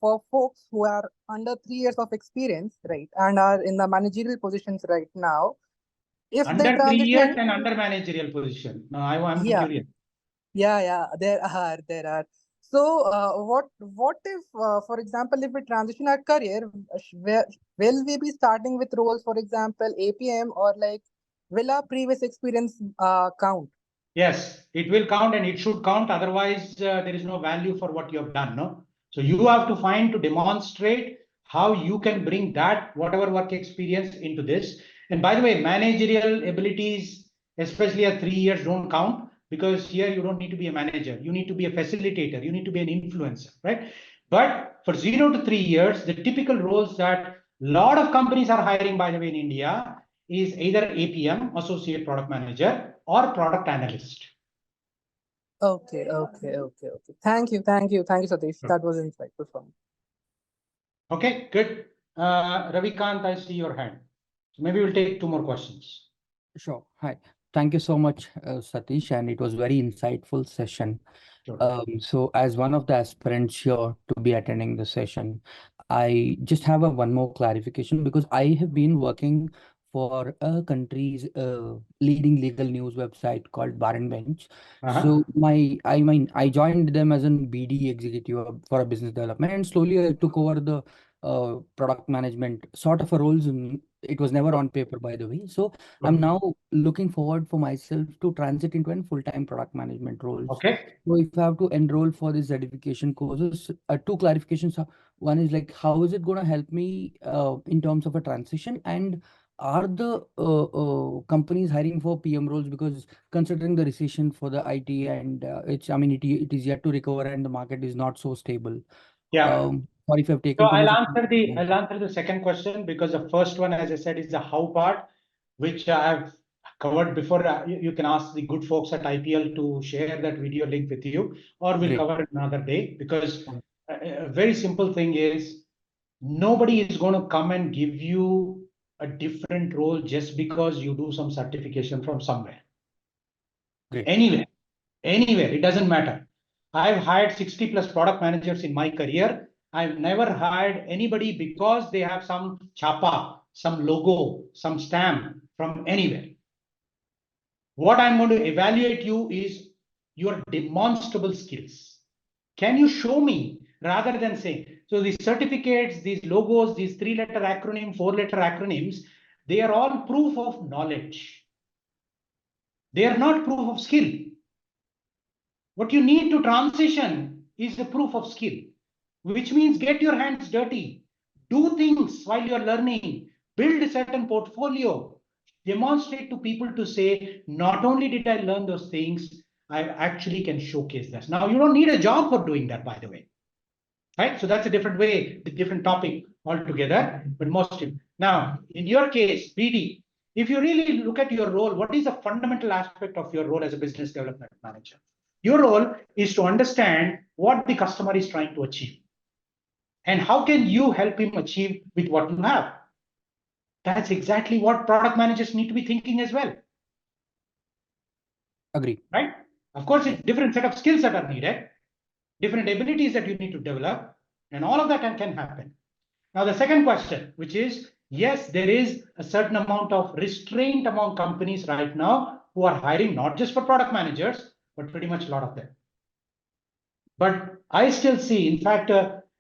for folks who are under 3 years of experience, right, and are in the managerial positions right now, if they Under 3 years transition, and under managerial position. No, I'm yeah, curious. yeah, there are. So, what if, for example, if we transition our career, will we be starting with roles, for example, APM, or like will our previous experience count? Yes, it will count and it should count. Otherwise, there is no value for what you have done. No. So you have to find to demonstrate how you can bring that whatever work experience into this. And by the way, managerial abilities, especially at 3 years, don't count because here you don't need to be a manager. You need to be a facilitator. You need to be an influencer, right? But for 0 to 3 years, the typical roles that a lot of companies are hiring, by the way, in India is either APM, Associate Product Manager, or Product Analyst. Okay. Thank you, Satish. That was insightful for me. Okay, good. Ravikant, I see your hand. So maybe we'll take 2 more questions. Sure. Hi. Thank you so much, Satish, and it was very insightful session. Sure. So as one of the aspirants here to be attending the session, I just have one more clarification because I have been working for a country's leading legal news website called Bar and Bench. So I joined them as an BD executive for a business development, and slowly I took over the product management sort of a roles. And it was never on paper, by the way. So I'm now looking forward for myself to transit into a full-time product management roles. Okay. So if I have to enroll for these certification courses, 2 clarifications. One is like, how is it going to help me in terms of a transition? And are the companies hiring for PM roles? Because considering the recession for the IT and it is yet to recover and the market is not so stable. Yeah. Or if I've So taken too much. I'll answer the second question because the first one, as I said, is the how part, which I've covered before. You can ask the good folks at IPL to share that video link with you, or we'll cover it another day because a very simple thing is nobody is going to come and give you a different role just because you do some certification from somewhere. Anywhere, it doesn't matter. I've hired 60 plus product managers in my career. I've never hired anybody because they have some chapa, some logo, some stamp from anywhere. What I'm going to evaluate you is your demonstrable skills. Can you show me rather than saying, so these certificates, these logos, these 3-letter acronym, 4-letter acronyms, they are all proof of knowledge. They are not proof of skill. What you need to transition is the proof of skill, which means get your hands dirty, do things while you're learning, build a certain portfolio, demonstrate to people to say, not only did I learn those things, I actually can showcase this. Now, you don't need a job for doing that, by the way. Right? So that's a different way, the different topic altogether, but now, in your case, BD, if you really look at your role, what is the fundamental aspect of your role as a business development manager? Your role is to understand what the customer is trying to achieve. And how can you help him achieve with what you have? That's exactly what product managers need to be thinking as well. Agree. Right? Of course, it's different set of skills that are needed, different abilities that you need to develop, and all of that can happen. Now, the second question, which is, yes, there is a certain amount of restraint among companies right now who are hiring not just for product managers, but pretty much a lot of them. But I still see, in fact,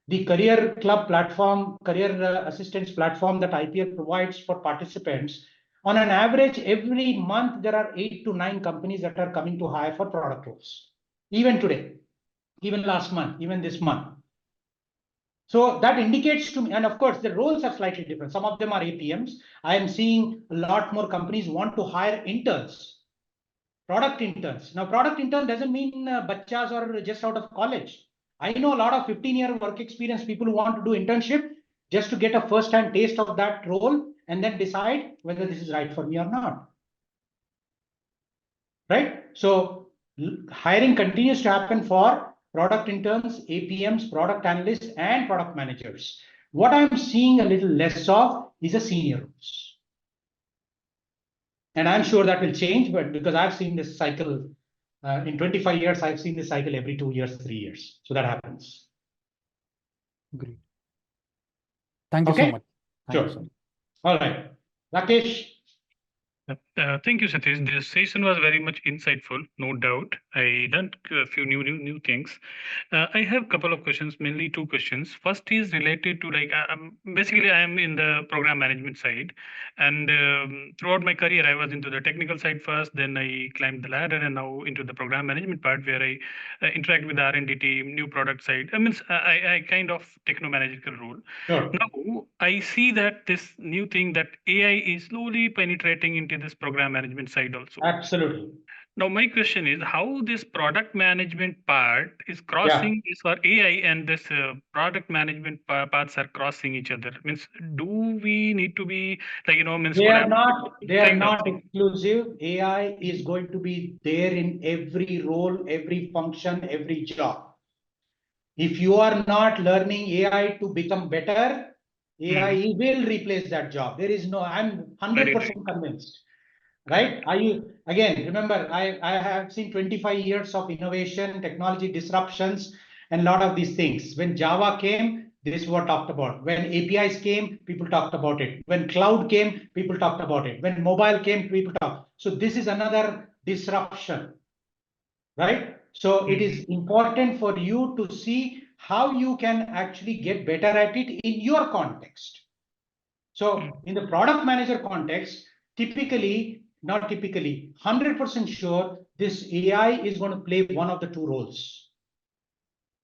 the career club platform, career assistance platform that IPL provides for participants, on an average, every month, there are 8 to 9 companies that are coming to hire for product roles. Even today, even last month, even this month. So that indicates to me, and of course, the roles are slightly different. Some of them are APMs. I am seeing a lot more companies want to hire interns, product interns. Now, product intern doesn't mean bachas or just out of college. I know a lot of 15-year work experience people who want to do internship just to get a first-hand taste of that role and then decide whether this is right for me or not. Right? So hiring continues to happen for product interns, APMs, product analysts, and product managers. What I'm seeing a little less of is a senior roles. And I'm sure that will change, but because I've seen this cycle in 25 years, I've seen this cycle every 2 years, 3 years. So that happens. Great. Thank you so much. Sure. All right. Rakesh. Thank you, Satish. This session was very much insightful, no doubt. I learned a few new things. I have a couple of questions, mainly 2 questions. First is related to basically I am in the program management side, and throughout my career I was into the technical side first, then I climbed the ladder, and now into the program management part where I interact with the R&D team, new product side. I kind of techno-managerial role. Sure. Now I see that this new thing that AI is slowly penetrating into this program management side also. Absolutely. Now my question is how this product management part is crossing this, or AI and this product management paths are crossing each other. Means, do we need to be they are not exclusive. AI is going to be there in every role, every function, every job. If you are not learning AI to become better, AI will replace that job. There is no, I'm 100% convinced. Right? Again, remember, I have seen 25 years of innovation, technology disruptions, and a lot of these things. When Java came, this was talked about. When APIs came, people talked about it. When cloud came, people talked about it. When mobile came, people talked. So this is another disruption, right? So it is important for you to see how you can actually get better at it in your context. So in the product manager context, not typically, 100% sure this AI is going to play one of the 2 roles,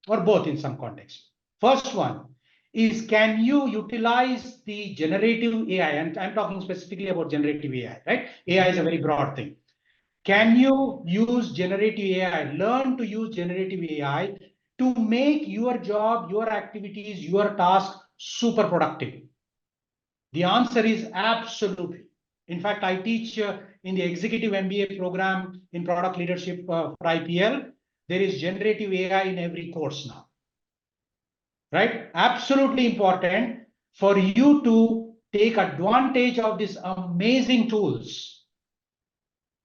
or both in some context. First one is, can you utilize the generative AI? And I'm talking specifically about generative AI, right? AI is a very broad thing. Can you use generative AI, learn to use generative AI to make your job, your activities, your task super productive? The answer is absolutely. In fact, I teach in the executive MBA program in product leadership for IPL. There is generative AI in every course now. Right? Absolutely important for you to take advantage of these amazing tools.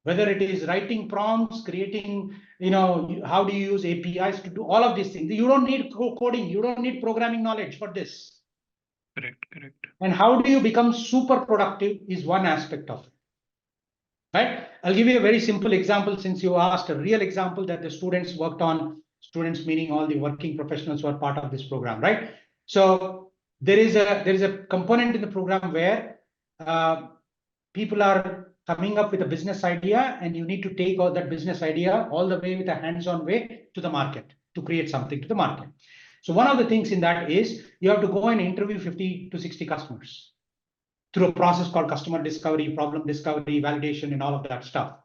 Whether it is writing prompts, creating, how do you use APIs to do all of these things? You don't need coding. You don't need programming knowledge for this. Correct. And how do you become super productive is one aspect of it. Right? I'll give you a very simple example, since you asked, a real example that the students worked on, students meaning all the working professionals who are part of this program, right? So there is a component in the program where people are coming up with a business idea, and you need to take all that business idea all the way with a hands-on way to the market to create something to the market. So one of the things in that is you have to go and interview 50 to 60 customers. through a process called customer discovery, problem discovery, validation, and all of that stuff.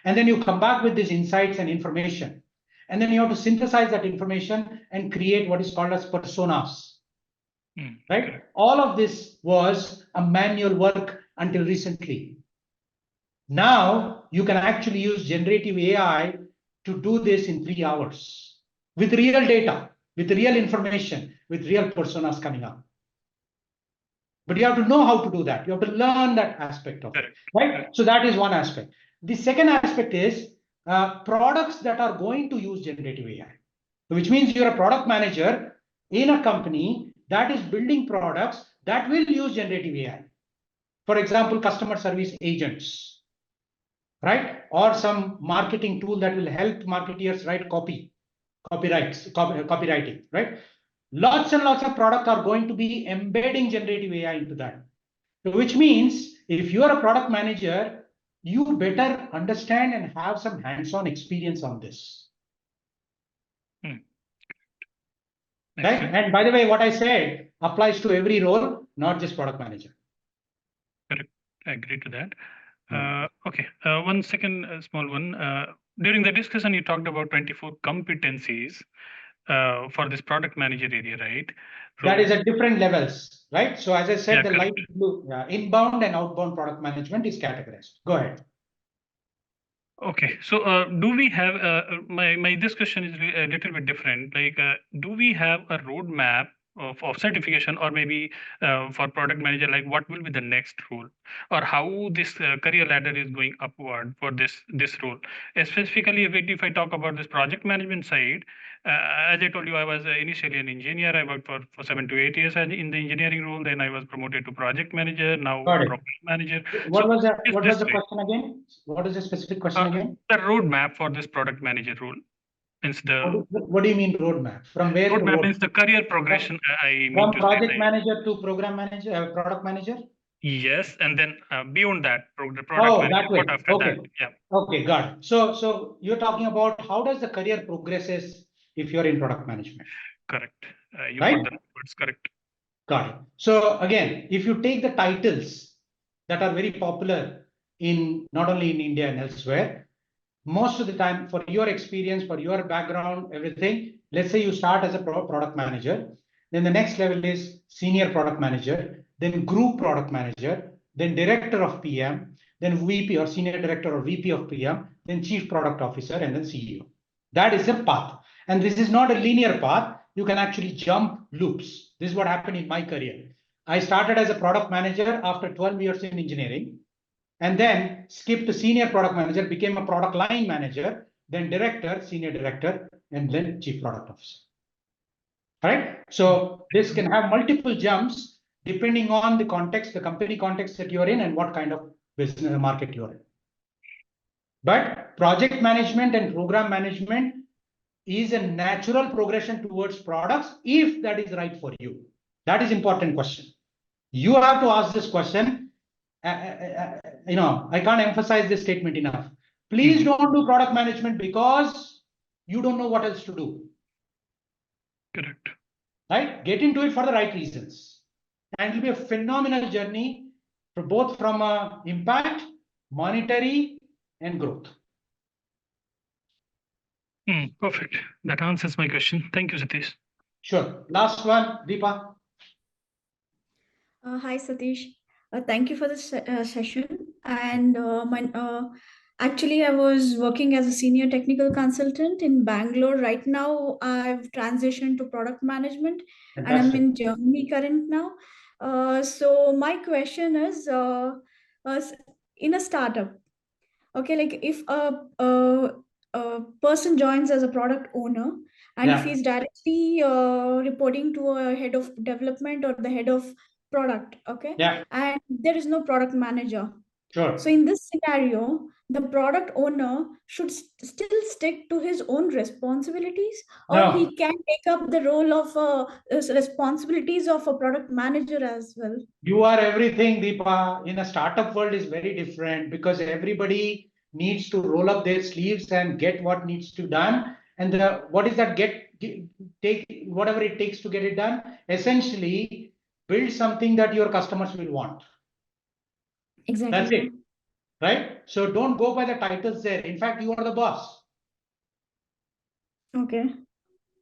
And then you come back with these insights and information. And then you have to synthesize that information and create what is called as personas. Right? All of this was a manual work until recently. Now you can actually use generative AI to do this in 3 hours with real data, with real information, with real personas coming up. But you have to know how to do that. You have to learn that aspect of it, right? So that is one aspect. The second aspect is products that are going to use generative AI, which means you're a product manager in a company that is building products that will use generative AI. For example, customer service agents, right? Or some marketing tool that will help marketeers write copywriting, right? Lots and lots of products are going to be embedding generative AI into that. Which means if you are a product manager, you better understand and have some hands-on experience on this. Right? And by the way, what I said applies to every role, not just product manager. Correct. I agree to that. Okay, one second, small one. During the discussion, you talked about 24 competencies for this product manager area, right? So, that is at different levels, right? So as I said, Yeah, the light blue, inbound and outbound product management is categorized. Go ahead. Okay, so do we have my discussion is a little bit different. Like, do we have a roadmap of certification, or maybe for product manager, like what will be the next role, or how this career ladder is going upward for this role? Specifically, if I talk about this project management side, as I told you, I was initially an engineer. I worked for 7 to 8 years in the engineering role. Then I was promoted to project manager. Now program manager. What was the this question again? What is the specific question again? The roadmap for this product manager role. Means the What do you mean roadmap? From where to roadmap means the career progression. I mean from to project say, manager to program manager, product manager. Yes, and then beyond that, the product manager. That way. What after Okay. that? Yeah. Okay, got it. So you're talking about how does the career progresses if you're in product management? Correct. You Right? put the words correct. Got it. So again, if you take the titles that are very popular in not only in India and elsewhere, most of the time, for your experience, for your background, everything, let's say you start as a product manager, then the next level is senior product manager, then group product manager, then director of PM, then VP or senior director or VP of PM, then chief product officer, and then CEO. That is a path. And this is not a linear path. You can actually jump loops. This is what happened in my career. I started as a product manager after 12 years in engineering, and then skipped to senior product manager, became a product line manager, then director, senior director, and then chief product officer. Right? So this can have multiple jumps depending on the context, the company context that you're in, and what kind of business market you're in. But project management and program management is a natural progression towards products if that is right for you. That is important question. You have to ask this question. I can't emphasize this statement enough. Please don't do product management because you don't know what else to do. Correct. Right? Get into it for the right reasons. And it will be a phenomenal journey for both from impact, monetary, and growth. Perfect. That answers my question. Thank you, Satish. Sure. Last one, Deepa. Hi, Satish. Thank you for this session. And actually, I was working as a senior technical consultant in Bangalore. Right now, I've transitioned to product management. Fantastic. And I'm in Germany current now. So my question is, in a startup, okay, like if a person joins as a product owner, and if he's directly reporting to a head of development or the head of product, okay, and there is no product manager. Sure. So in this scenario, the product owner should still stick to his own responsibilities, or he can take up the role of responsibilities of a product manager as well. You are everything, Deepa. In a startup world is very different because everybody needs to roll up their sleeves and get what needs to be done. And what is that? Take whatever it takes to get it done. Essentially, build something that your customers will want. Exactly. That's it, right? So don't go by the titles there. In fact, you are the boss. Okay.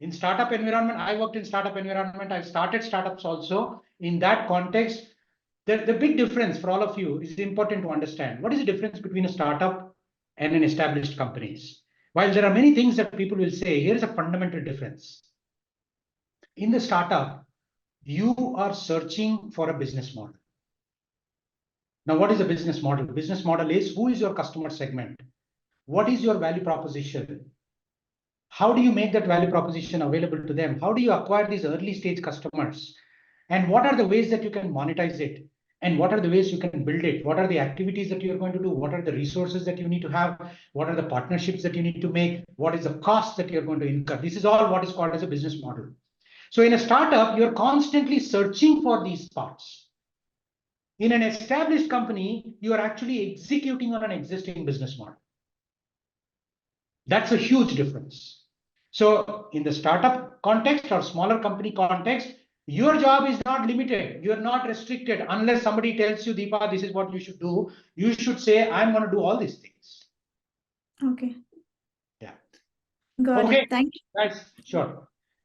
In startup environment, I worked in startup environment. I started startups also. In that context, the big difference for all of you is important to understand. What is the difference between a startup and an established companies? While there are many things that people will say, here is a fundamental difference. In the startup, you are searching for a business model. Now, what is a business model? Business model is, who is your customer segment? What is your value proposition? How do you make that value proposition available to them? How do you acquire these early stage customers? And what are the ways that you can monetize it? And what are the ways you can build it? What are the activities that you're going to do? What are the resources that you need to have? What are the partnerships that you need to make? What is the cost that you're going to incur? This is all what is called as a business model. So in a startup, you're constantly searching for these parts. In an established company, you are actually executing on an existing business model. That's a huge difference. So in the startup context or smaller company context, your job is not limited. You're not restricted unless somebody tells you, Deepa, this is what you should do. You should say, I'm going to do all these things. Okay. Yeah. Got Okay, it. Thank you. guys, sure.